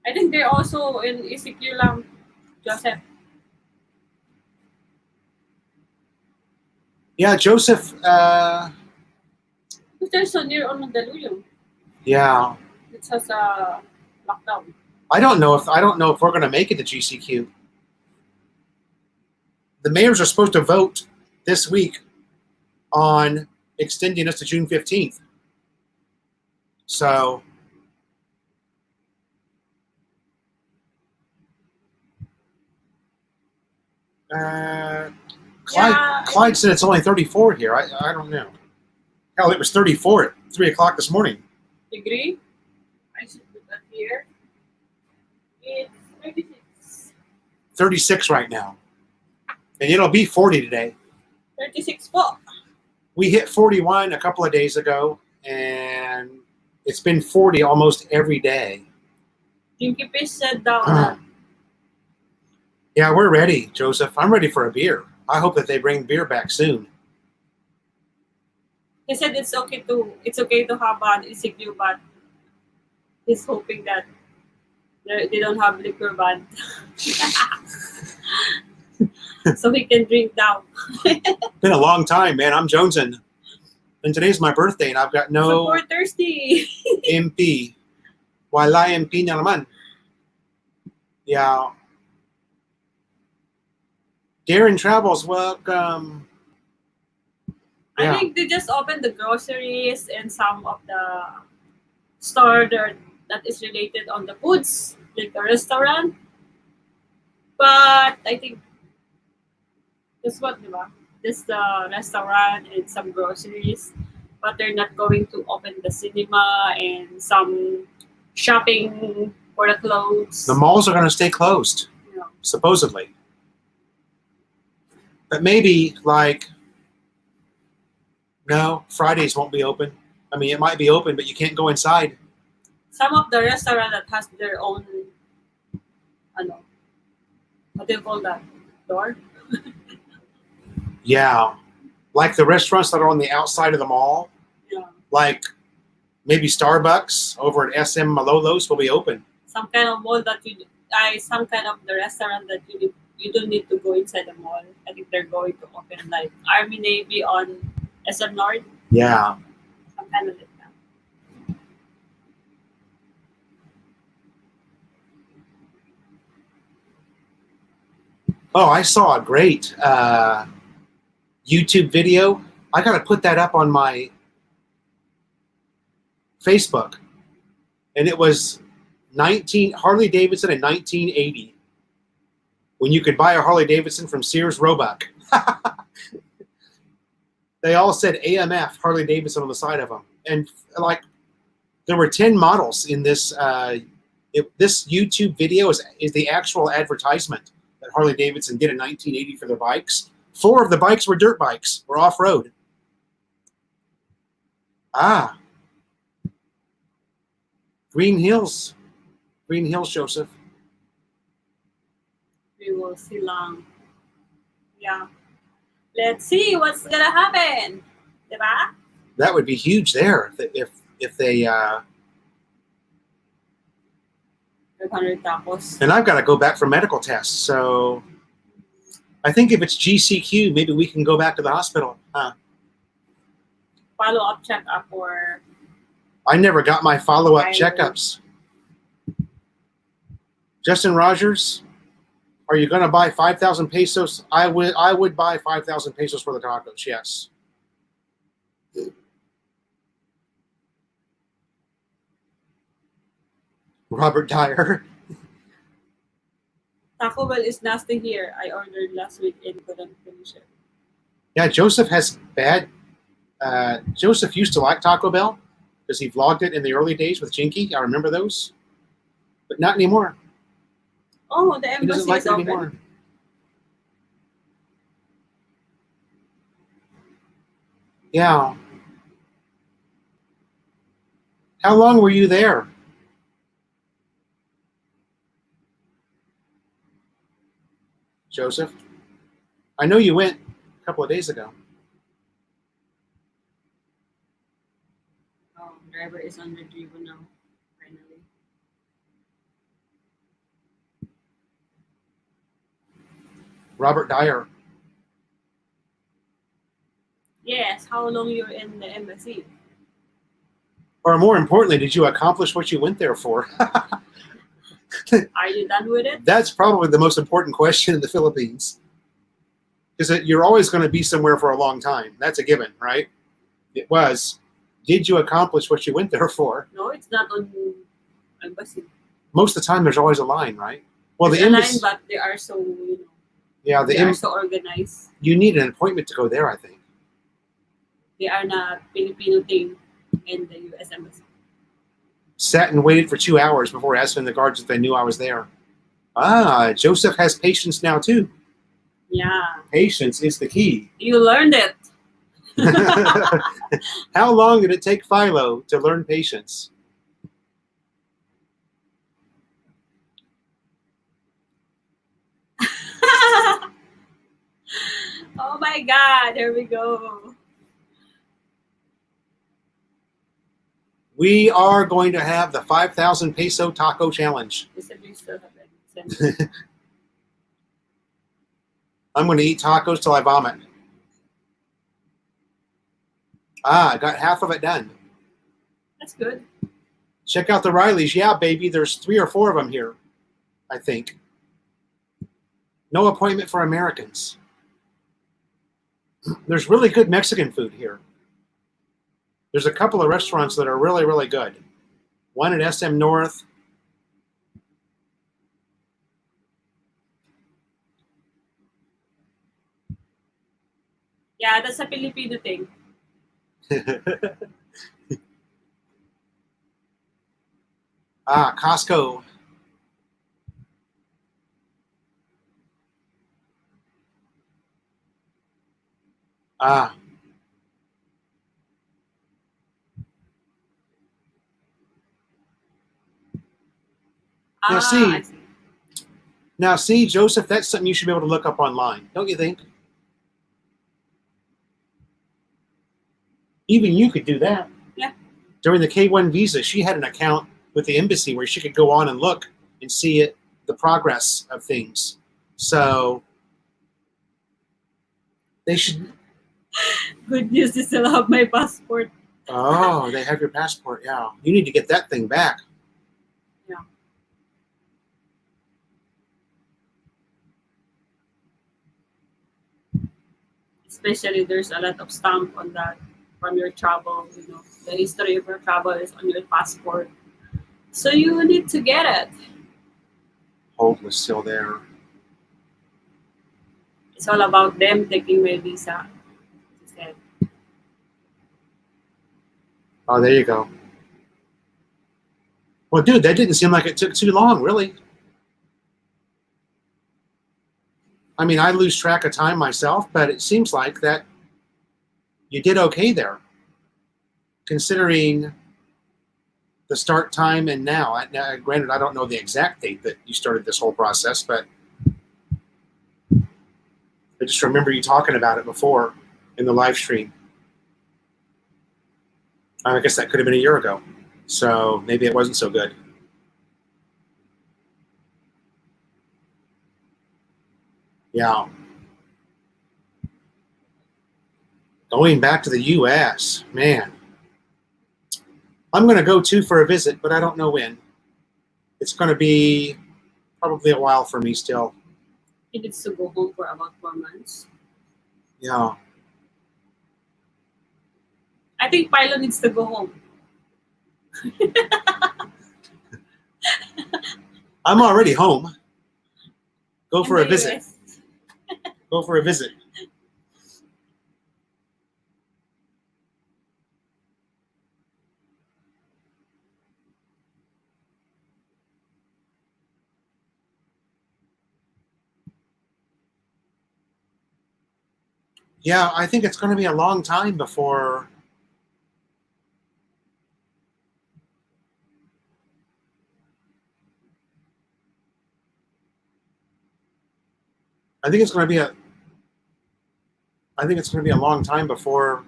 I think they're also in ECQ lang, Joseph. Yeah, Joseph. Because they're so near on Mandaluyong. Yeah. It has a lockdown. I don't know if we're going to make it to GCQ. The mayors are supposed to vote this week on extending us to June 15th. So Clyde said it's only 34 here. I don't know. Hell, it was 34 at 3 o'clock this morning. Degree? I should put that here. It's 36. 36 right now. And it'll be 40 today. 36 po. We hit 41 a couple of days ago, and it's been 40 almost every day. Jinky Fish said that. Yeah, we're ready, Joseph. I'm ready for a beer. I hope that they bring beer back soon. He said it's okay to have an ECQ, but he's hoping that they don't have liquor ban. So he can drink now. Been a long time, man. I'm jonesing. And today's my birthday, and I've got no Support thirsty. MP. Wala MP na naman. Yeah. Darren Travels, welcome. Yeah. I think they just opened the groceries and some of the store that is related on the foods, like the restaurant. But I think this what, diba? This the restaurant and some groceries. But they're not going to open the cinema and some shopping for the clothes. The malls are going to stay closed, Yeah. supposedly. But maybe, no, Fridays won't be open. I mean, it might be open, but you can't go inside. Some of the restaurant that has their own, what do you call that? Door? Yeah. Like the restaurants that are on the outside of the mall. Yeah. Like maybe Starbucks over at SM Malolos will be open. Some kind of mall that some kind of the restaurant that you don't need to go inside the mall. I think they're going to open like Army Navy on SM North. Yeah. Some kind of like that. Oh, I saw a great YouTube video. I got to put that up on my Facebook. And it was Harley Davidson in 1980. When you could buy a Harley Davidson from Sears Roebuck. They all said AMF Harley Davidson on the side of them. And there were 10 models in this. This YouTube video is the actual advertisement that Harley Davidson did in 1980 for their bikes. 4 of the bikes were dirt bikes, were off-road. Green Hills, Joseph. We will see long. Yeah. Let's see what's gonna happen. Diba? That would be huge there if they 500 tapos. and I've got to go back for medical tests. So I think if it's GCQ, maybe we can go back to the hospital. Follow-up check-up or I never got my follow-up I know. checkups. Justin Rogers, are you going to buy 5,000 pesos? I would buy 5,000 pesos for the tacos, yes. Robert Dyer. Taco Bell is nasty here. I ordered last week and couldn't finish it. Yeah, Joseph has bad. Joseph used to like Taco Bell because he vlogged it in the early days with Jinky. I remember those, but not anymore. Oh, the He embassy doesn't like is it open. anymore. Yeah. How long were you there? Joseph? I know you went a couple of days ago. Oh, driver is on retrieval now. Finally. Robert Dyer. Yes. How long you're in the embassy? Or more importantly, did you accomplish what you went there for? Are you done with it? That's probably the most important question in the Philippines. Because you're always going to be somewhere for a long time. That's a given, right? It was. Did you accomplish what you went there for? No, it's not on embassy. Most of the time, there's always a line, right? Well, There's the a line, embassy. but they are so Yeah, they are so organized. you need an appointment to go there, I think. They are not Filipino thing in the U.S. embassy. Sat and waited for 2 hours before asking the guards if they knew I was there. Ah, Joseph has patience now too. Yeah, Patience is the key. you learned it. How long did it take Philo to learn patience? Oh my God! There we go. We are going to have the 5,000 peso taco challenge. They said we still have it. I'm going to eat tacos till I vomit. Ah, I got half of it done. That's good. Check out the Rileys. Yeah, baby, there's 3 or 4 of them here, I think. No appointment for Americans. There's really good Mexican food here. There's a couple of restaurants that are really, really good. One at SM North. Yeah, that's a Filipino thing. Costco. Ah, Now see, I see. now see, Joseph, that's something you should be able to look up online, don't you think? Even you could do that. Yeah. During the K-1 visa, she had an account with the embassy where she could go on and look and see it, the progress of things. So they should. Good news, they still have my passport. Oh, they have your passport. Yeah, you need to get that thing back. Yeah. Especially there's a lot of stamp on that from your travel. You know, the history of your travel is on your passport, so you need to get it. Hold was still there. It's all about them taking my visa. She said. Oh, there you go. Well, dude, that didn't seem like it took too long, really. I mean, I lose track of time myself, but it seems like that you did okay there, considering the start time and now. Granted, I don't know the exact date that you started this whole process, but I just remember you talking about it before in the live stream. I guess that could have been a year ago, so maybe it wasn't so good. Yeah. Going back to the U.S., man. I'm going to go too for a visit, but I don't know when. It's going to be probably a while for me still. He needs to go home for about 4 months. Yeah. I think Philo needs to go home. I'm already home. Go In for a the visit. US. Go for a visit. Yeah, I think it's going to be a long time before. I think it's going to be a. I think it's going to be a long time before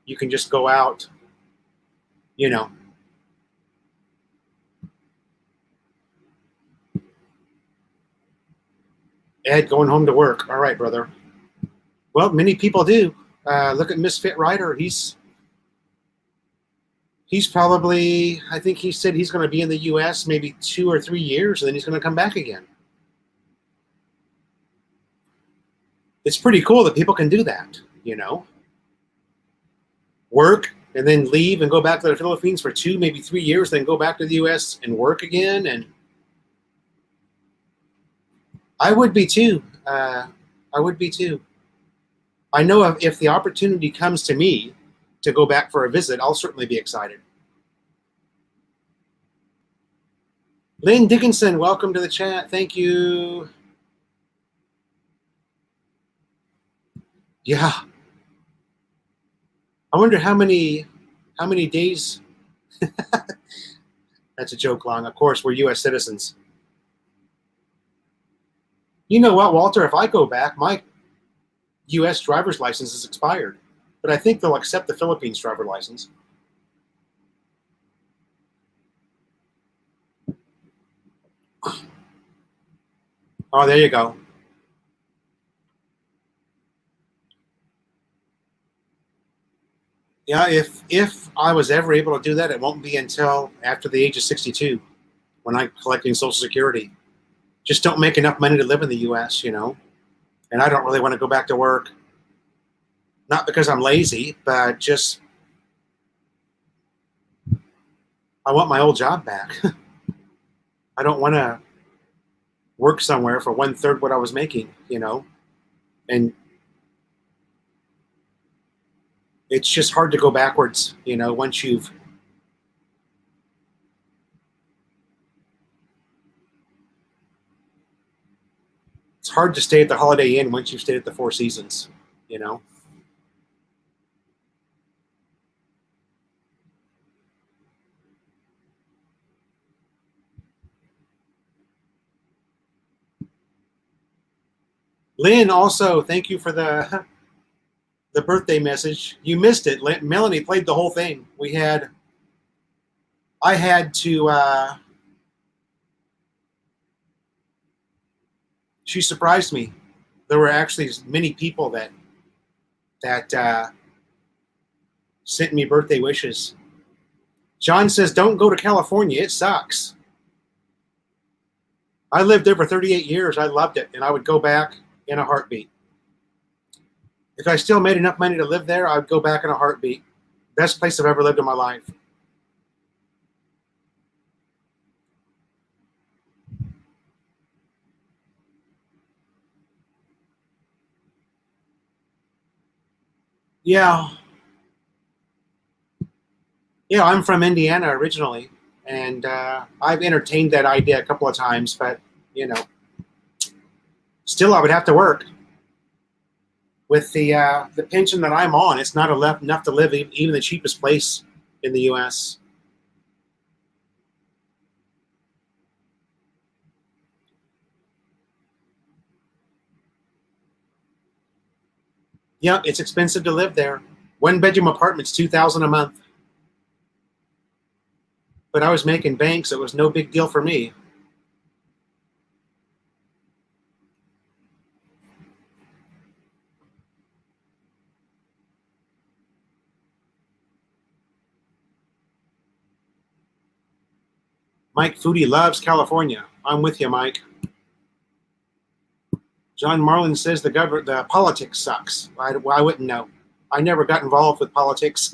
you can just go out. You know. Ed going home to work. All right, brother. Well, many people do. Look at Misfit Rider. He's probably. I think he said he's going to be in the U.S. maybe 2 or 3 years, and then he's going to come back again. It's pretty cool that people can do that. You know. Work and then leave and go back to the Philippines for 2, maybe 3 years, then go back to the U.S. and work again. And I would be too. I would be too. I know if the opportunity comes to me to go back for a visit, I'll certainly be excited. Lynn Dickinson, welcome to the chat. Thank you. Yeah. I wonder how many days. That's a joke, Long. Of course, we're U.S. citizens. You know what, Walter? If I go back, my U.S. driver's license is expired, but I think they'll accept the Philippines driver license. Oh, there you go. Yeah, if I was ever able to do that, it won't be until after the age of 62 when I'm collecting Social Security. Just don't make enough money to live in the U.S., you know, and I don't really want to go back to work. Not because I'm lazy, but just I want my old job back. I don't want to work somewhere for 1/3 what I was making, you know, and it's just hard to go backwards, you know, once you've. It's hard to stay at the Holiday Inn once you've stayed at the Four Seasons, you know. Lynn, also, thank you for the birthday message. You missed it. Melanie played the whole thing. I had to, she surprised me. There were actually many people that sent me birthday wishes. John says, don't go to California. It sucks. I lived there for 38 years. I loved it, and I would go back in a heartbeat. If I still made enough money to live there, I would go back in a heartbeat. Best place I've ever lived in my life. Yeah. Yeah, I'm from Indiana originally, and I've entertained that idea a couple of times, but, you know, still I would have to work. With the pension that I'm on, it's not enough to live even the cheapest place in the U.S. Yeah, it's expensive to live there. 1-bedroom apartment's $2,000 a month. But I was making bank, so it was no big deal for me. Mike Foodie loves California. I'm with you, Mike. John Marlin says the politics sucks. I wouldn't know. I never got involved with politics.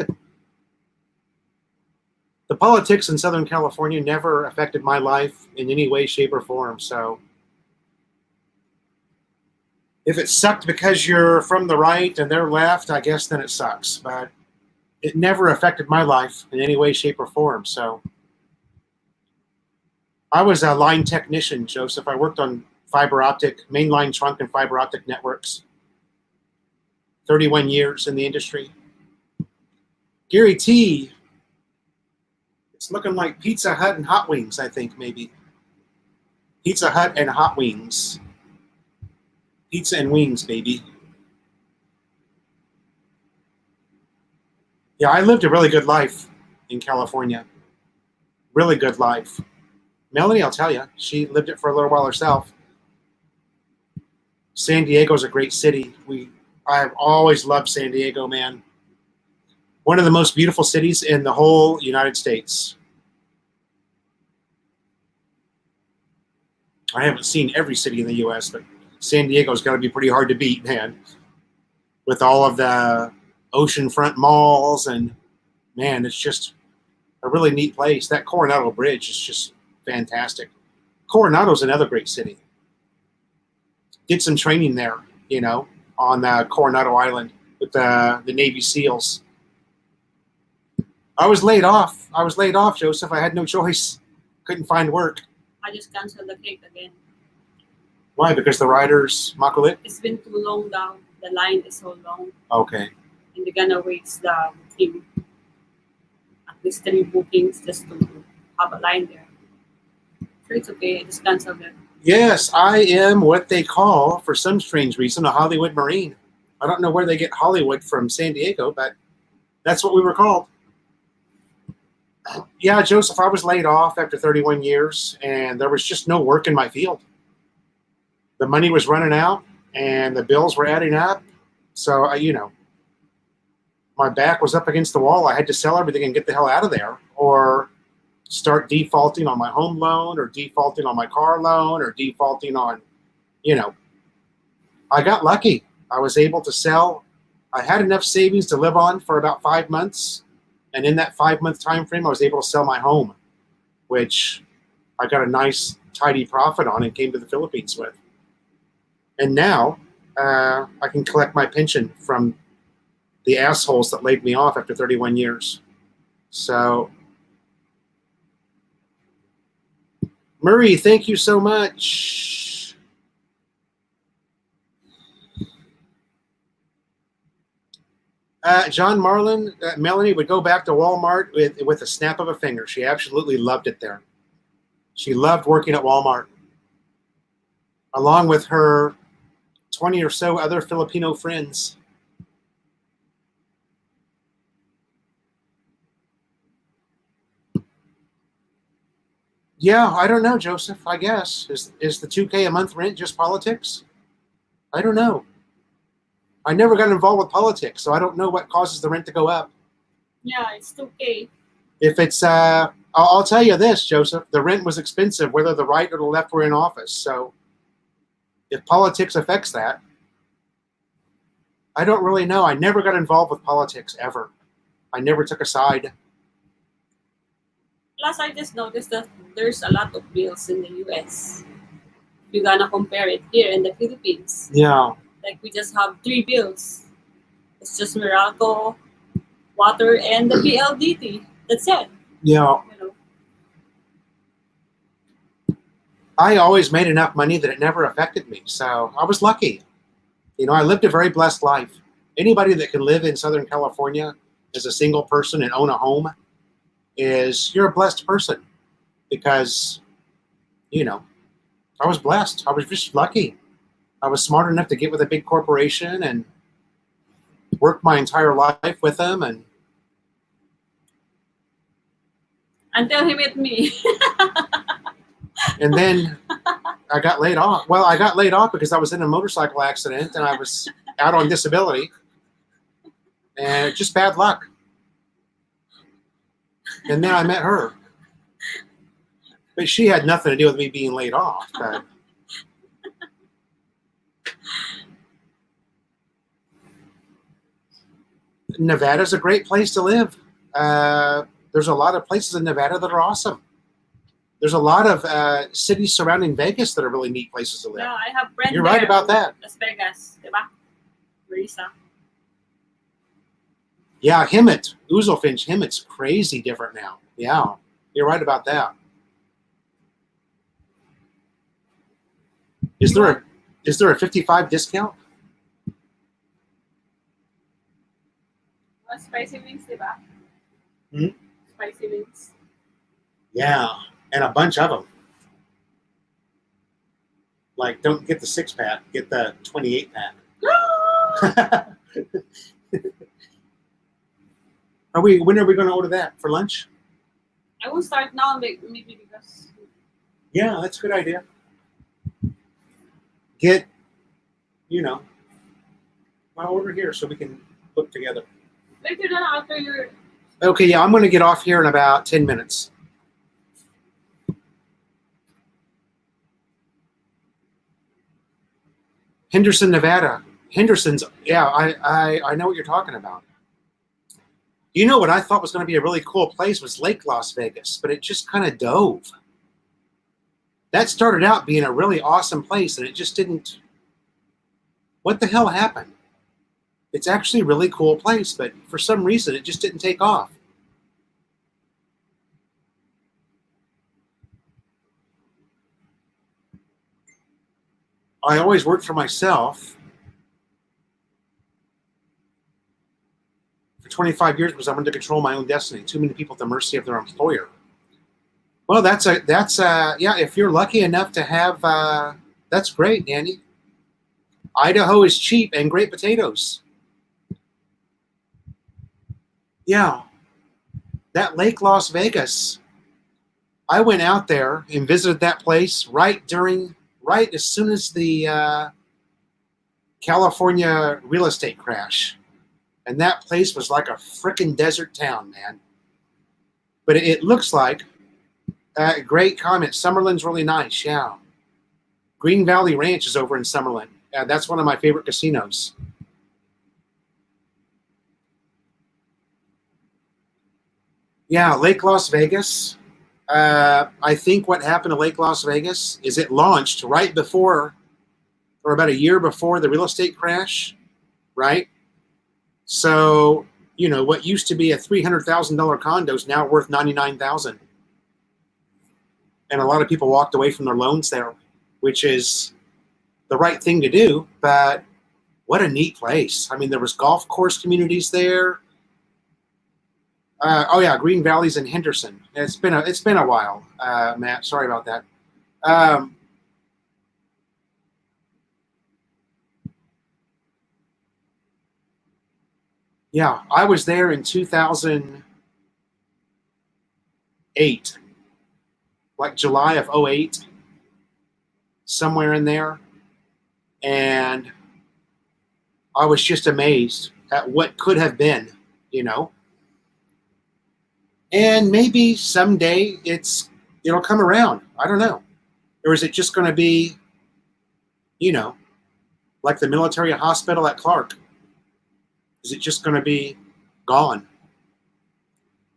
The politics in Southern California never affected my life in any way, shape, or form. So if it sucked because you're from the right and they're left, I guess then it sucks. But it never affected my life in any way, shape, or form. So I was a line technician, Joseph. I worked on fiber optic, mainline trunk and fiber optic networks. 31 years in the industry. Gary T, it's looking like Pizza Hut and Hot Wings, I think, maybe. Pizza Hut and Hot Wings. Pizza and wings, baby. Yeah, I lived a really good life in California. Really good life. Melanie, I'll tell you, she lived it for a little while herself. San Diego's a great city. I've always loved San Diego, man. One of the most beautiful cities in the whole United States. I haven't seen every city in the U.S., but San Diego's got to be pretty hard to beat, man. With all of the oceanfront malls, and man, it's just a really neat place. That Coronado Bridge is just fantastic. Coronado's another great city. Did some training there, on Coronado Island with the Navy SEALs. I was laid off, Joseph. I had no choice. Couldn't find work. I just canceled the cake again. Why? Because the riders makulit? It's been too long now. The line is so long. Okay. And they're gonna waste the team. At least 3 bookings just to have a line there. So it's okay. I just canceled it. Yes, I am what they call, for some strange reason, a Hollywood Marine. I don't know where they get Hollywood from San Diego, but that's what we were called. Yeah, Joseph, I was laid off after 31 years, and there was just no work in my field. The money was running out, and the bills were adding up. So, my back was up against the wall. I had to sell everything and get the hell out of there, or start defaulting on my home loan, or defaulting on my car loan, or defaulting on, I got lucky. I was able to sell. I had enough savings to live on for about 5 months. And in that 5-month time frame, I was able to sell my home, which I got a nice, tidy profit on and came to the Philippines with. And now I can collect my pension from the assholes that laid me off after 31 years. So, Murray, thank you so much. John Marlin, Melanie would go back to Walmart with a snap of a finger. She absolutely loved it there. She loved working at Walmart, along with her 20 or so other Filipino friends. Yeah, I don't know, Joseph, I guess. Is the $2K a month rent just politics? I don't know. I never got involved with politics, so I don't know what causes the rent to go up. Yeah, it's 2K. If it's, I'll tell you this, Joseph, the rent was expensive whether the right or the left were in office. So if politics affects that, I don't really know. I never got involved with politics, ever. I never took a side. Plus, I just noticed that there's a lot of bills in the US. You're gonna compare it here in the Philippines. Yeah. Like, we just have 3 bills. It's just Meralco, water, and the PLDT. That's it. Yeah. I always made enough money that it never affected me. So I was lucky. I lived a very blessed life. Anybody that can live in Southern California as a single person and own a home you're a blessed person, because, I was blessed. I was just lucky. I was smart enough to get with a big corporation and work my entire life with them. Until he met me. And then I got laid off. Well, I got laid off because I was in a motorcycle accident and I was out on disability. And just bad luck. And then I met her. But she had nothing to do with me being laid off. But Nevada's a great place to live. The there's a lot of places in Nevada that are awesome. There's a lot of cities surrounding Vegas that are really neat places to live. Yeah, I have friends You're right there. about that. Las Vegas, diba? Marisa. Yeah, Hemet, Ouzelfinch, Hemet's crazy different now. Yeah, you're right about that. Is there a 55 discount? Spicy wings, diba? Hmm? Spicy wings. Yeah, and a bunch of them. Like, don't get the 6-pack, get the 28-pack. When are we going to order that for lunch? I will start now, maybe because. Yeah, that's a good idea. Get, my order here so we can look together. Later than after your. Okay, yeah, I'm going to get off here in about 10 minutes. Henderson, Nevada. Henderson's, yeah, I know what you're talking about. You know what I thought was going to be a really cool place was Lake Las Vegas, but it just kind of dove. That started out being a really awesome place, and it just didn't. What the hell happened? It's actually a really cool place, but for some reason, it just didn't take off. I always worked for myself for 25 years because I wanted to control my own destiny. Too many people at the mercy of their employer. Well, yeah, if you're lucky enough to have, that's great, Danny. Idaho is cheap and great potatoes. Yeah, that Lake Las Vegas, I went out there and visited that place right as soon as the California real estate crash. And that place was like a frickin' desert town, man. But it looks like, great comment, Summerlin's really nice, yeah. Green Valley Ranch is over in Summerlin. That's one of my favorite casinos. Yeah, Lake Las Vegas. I think what happened to Lake Las Vegas is it launched right before, or about a year before the real estate crash, right? So, what used to be a $300,000 condo is now worth $99,000. And a lot of people walked away from their loans there, which is the right thing to do. But what a neat place. I mean, there was golf course communities there. Oh yeah, Green Valley's in Henderson. It's been a while, Matt. Sorry about that. Yeah, I was there in 2008, like July of 2008, somewhere in there, and I was just amazed at what could have been, And maybe someday it'll come around. I don't know. Or is it just going to be, like the military hospital at Clark? Is it just going to be gone?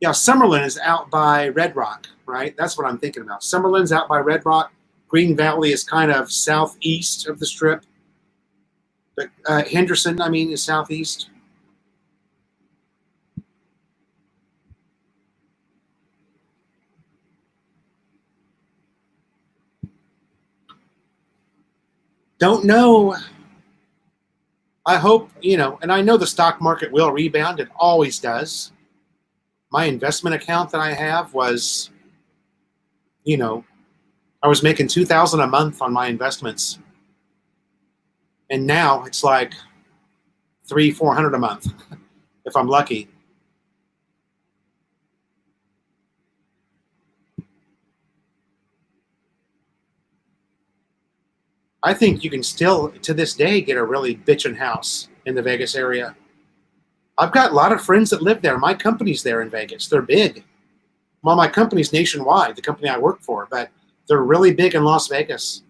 Yeah, Summerlin is out by Red Rock, right? That's what I'm thinking about. Summerlin's out by Red Rock. Green Valley is kind of southeast of the Strip. But Henderson, is southeast. Don't know. I hope, and I know the stock market will rebound. It always does. My investment account that I have was, I was making $2,000 a month on my investments. And now it's like $300-400 a month, if I'm lucky. I think you can still, to this day, get a really bitchin' house in the Vegas area. I've got a lot of friends that live there. My company's there in Vegas. They're big. Well, my company's nationwide, the company I work for, but they're really big in Las Vegas.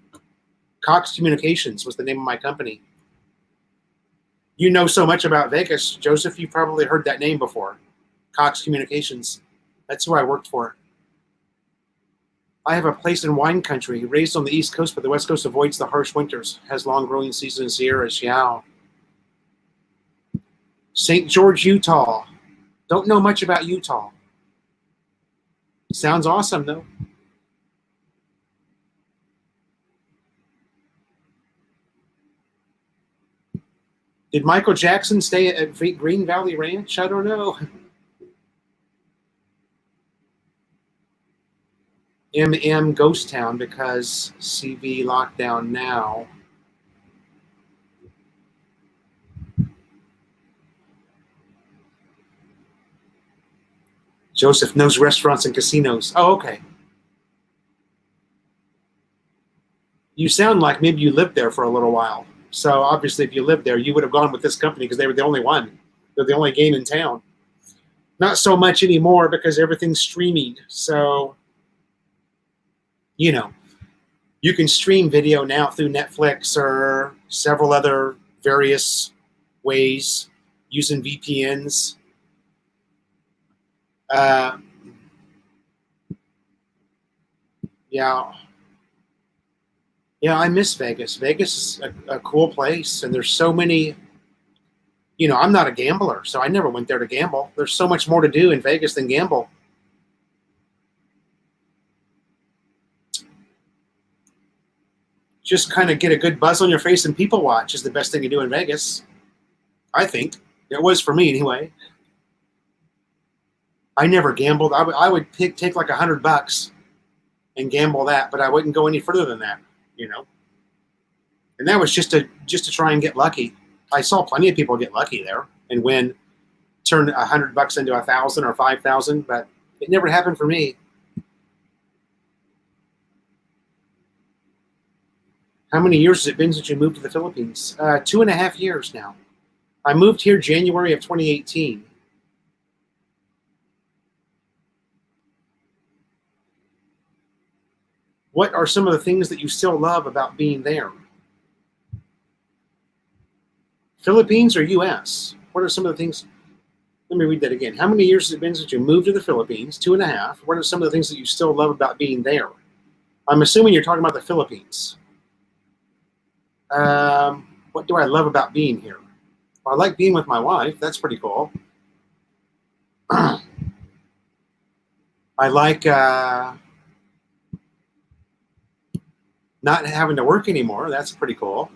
Cox Communications was the name of my company. You know so much about Vegas, Joseph, you've probably heard that name before. Cox Communications. That's who I worked for. I have a place in wine country, raised on the East Coast, but the West Coast avoids the harsh winters, has long growing seasons in Sierras. Yeah. St. George, Utah. Don't know much about Utah. Sounds awesome, though. Did Michael Jackson stay at Green Valley Ranch? I don't know. MM Ghost Town because CV lockdown now. Joseph knows restaurants and casinos. Oh, okay. You sound like maybe you lived there for a little while. So obviously if you lived there, you would have gone with this company because they were the only one. They're the only game in town. Not so much anymore because everything's streaming. So, you know, you can stream video now through Netflix or several other various ways using VPNs. Yeah. Yeah, I miss Vegas. Vegas is a cool place, and there's so many. You know, I'm not a gambler, so I never went there to gamble. There's so much more to do in Vegas than gamble. Just kind of get a good buzz on your face and people watch is the best thing to do in Vegas. I think. It was for me anyway. I never gambled. I would take like $100 and gamble that, but I wouldn't go any further than that, you know. And that was just to try and get lucky. I saw plenty of people get lucky there and win, turn $100 into 1,000 or 5,000, but it never happened for me. How many years has it been since you moved to the Philippines? 2.5 years now. I moved here January of 2018. What are some of the things that you still love about being there? Philippines or U.S.? What are some of the things? Let me read that again. How many years has it been since you moved to the Philippines? 2.5. What are some of the things that you still love about being there? I'm assuming you're talking about the Philippines. What do I love about being here? Well, I like being with my wife. That's pretty cool. I like not having to work anymore. That's pretty cool.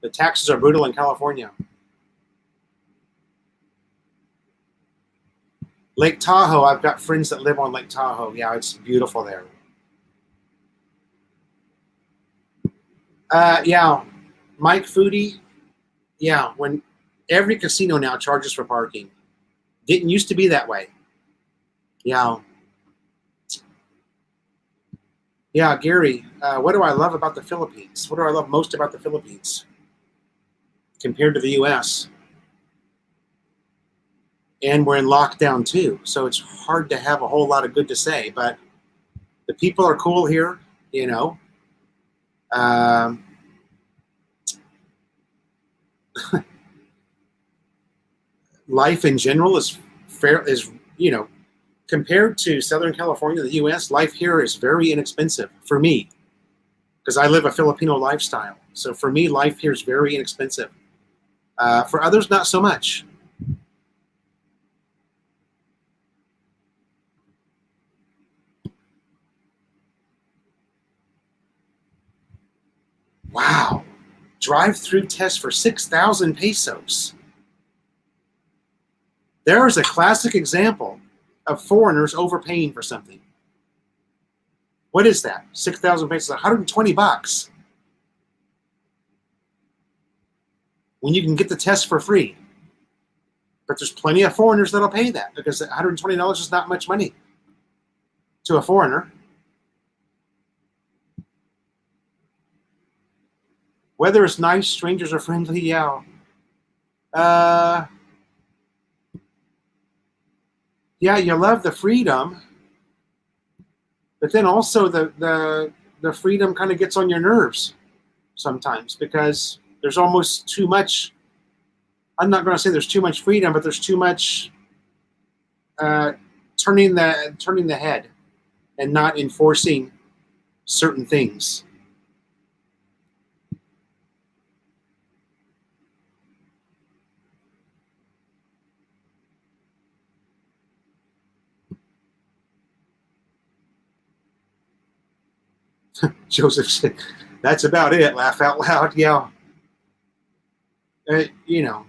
The taxes are brutal in California. Lake Tahoe, I've got friends that live on Lake Tahoe. Yeah, it's beautiful there. Yeah, Mike Foodie. Yeah, when every casino now charges for parking. Didn't used to be that way. Yeah. Yeah, Gary, what do I love about the Philippines? What do I love most about the Philippines compared to the U.S.? And we're in lockdown too, so it's hard to have a whole lot of good to say, but the people are cool here, you know. Life in general is fair, you know, compared to Southern California, the U.S., life here is very inexpensive for me because I live a Filipino lifestyle. So for me, life here is very inexpensive. For others, not so much. Wow. Drive-through test for 6,000 pesos. There is a classic example of foreigners overpaying for something. What is that? 6,000 pesos, $120. When you can get the test for free. But there's plenty of foreigners that'll pay that because $120 is not much money to a foreigner. Weather is nice, strangers are friendly, yeah. Yeah, you love the freedom, but then also the freedom kind of gets on your nerves sometimes because there's almost too much. I'm not going to say there's too much freedom, but there's too much turning the head and not enforcing certain things. Joseph said, "That's about it." Laugh out loud. Yeah. You know.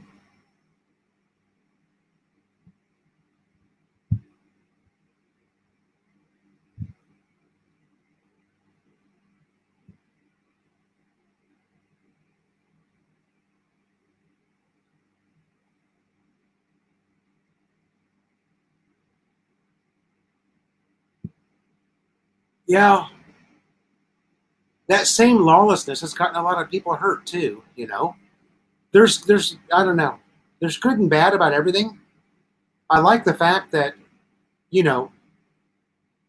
Yeah. That same lawlessness has gotten a lot of people hurt too. You know. There's I don't know. There's good and bad about everything. I like the fact that, you know,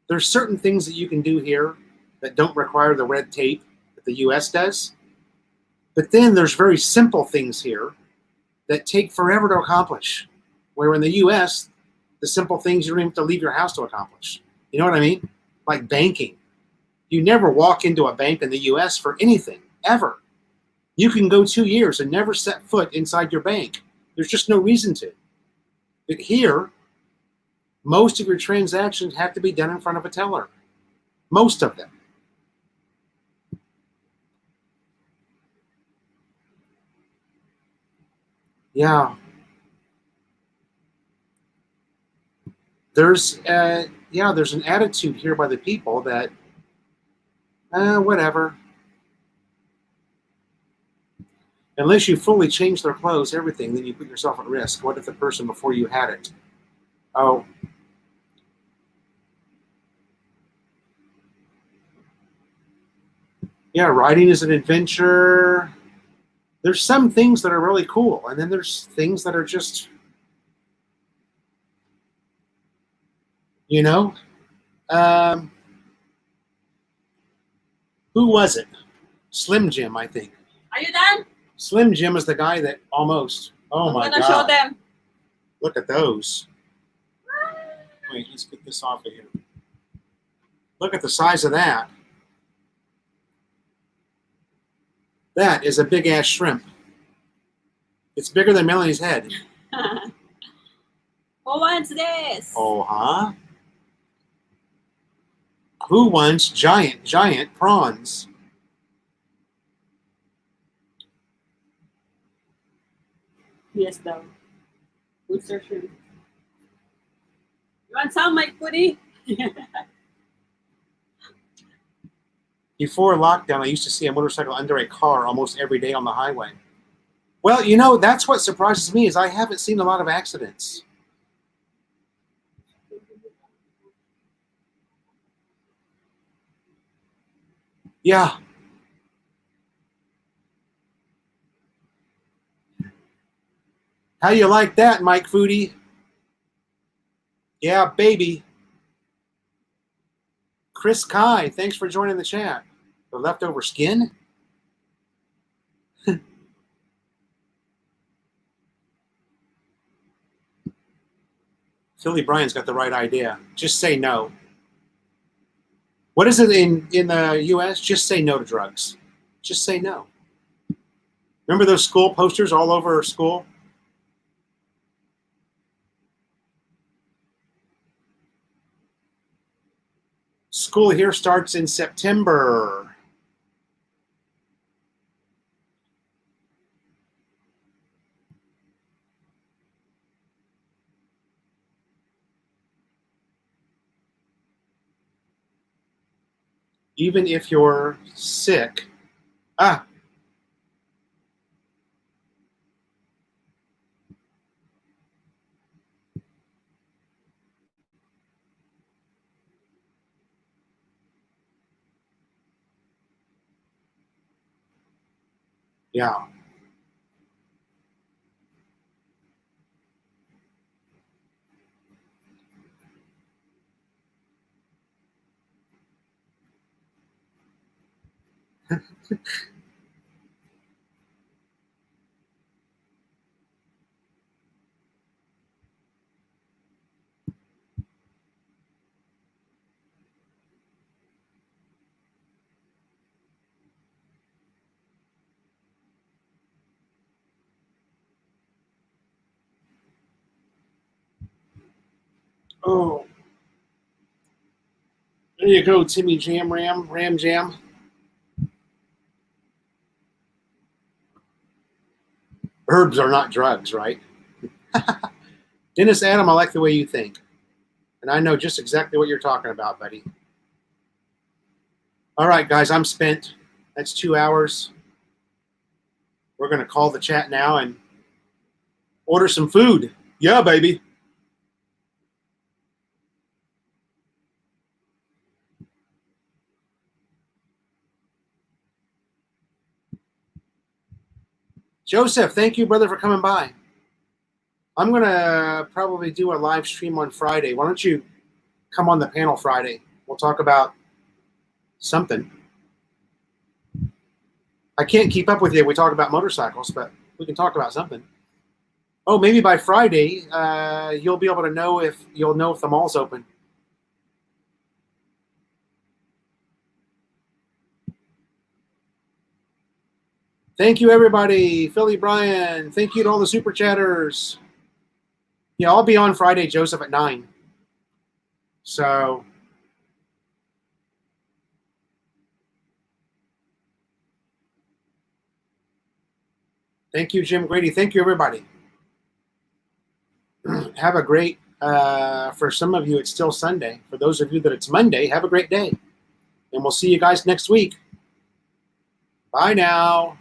there's certain things that you can do here that don't require the red tape that the US does. But then there's very simple things here that take forever to accomplish. Where in the US, the simple things you don't even have to leave your house to accomplish. You know what I mean? Like banking. You never walk into a bank in the US for anything, ever. You can go 2 years and never set foot inside your bank. There's just no reason to. But here, most of your transactions have to be done in front of a teller. Most of them. Yeah. There's an attitude here by the people that, whatever. Unless you fully change their clothes, everything, then you put yourself at risk. What if the person before you had it? Oh. Yeah, riding is an adventure. There's some things that are really cool, and then there's things that are just, you know, um, who was it? Slim Jim, I think. Are you done? Slim Jim is the guy that almost. Oh my I'm gonna God! show them. Look at those. Wait, let's get this off of here. Look at the size of that. That is a big ass shrimp. It's bigger than Melanie's head. Who wants this? Oh, huh? Who wants giant prawns? Yes, though. Who's their shrimp? You want some, Mike Woody? Before lockdown, I used to see a motorcycle under a car almost every day on the highway. Well, you know, that's what surprises me is I haven't seen a lot of accidents. Yeah. How you like that, Mike Foodie? Yeah, baby. Chris Kai, thanks for joining the chat. The leftover skin? Philly Bryan's got the right idea. Just say no. What is it in the U.S.? Just say no to drugs. Just say no. Remember those school posters all over school? School here starts in September. Even if you're sick. Ah. Yeah. Oh, there you go, Timmy Jam Ram Jam. Herbs are not drugs, right? Dennis Adam, I like the way you think. And I know just exactly what you're talking about, buddy. All right, guys, I'm spent. That's 2 hours. We're going to call the chat now and order some food. Yeah, baby. Joseph, thank you, brother, for coming by. I'm going to probably do a live stream on Friday. Why don't you come on the panel Friday? We'll talk about something. I can't keep up with you. We talk about motorcycles, but we can talk about something. Oh, maybe by Friday, you'll be able to know if the mall's open. Thank you, everybody. Philly Brian. Thank you to all the super chatters. Yeah, I'll be on Friday, Joseph, at 9. So thank you, Jim Grady. Thank you, everybody. Have a great, for some of you, it's still Sunday. For those of you that it's Monday, have a great day. And we'll see you guys next week. Bye now.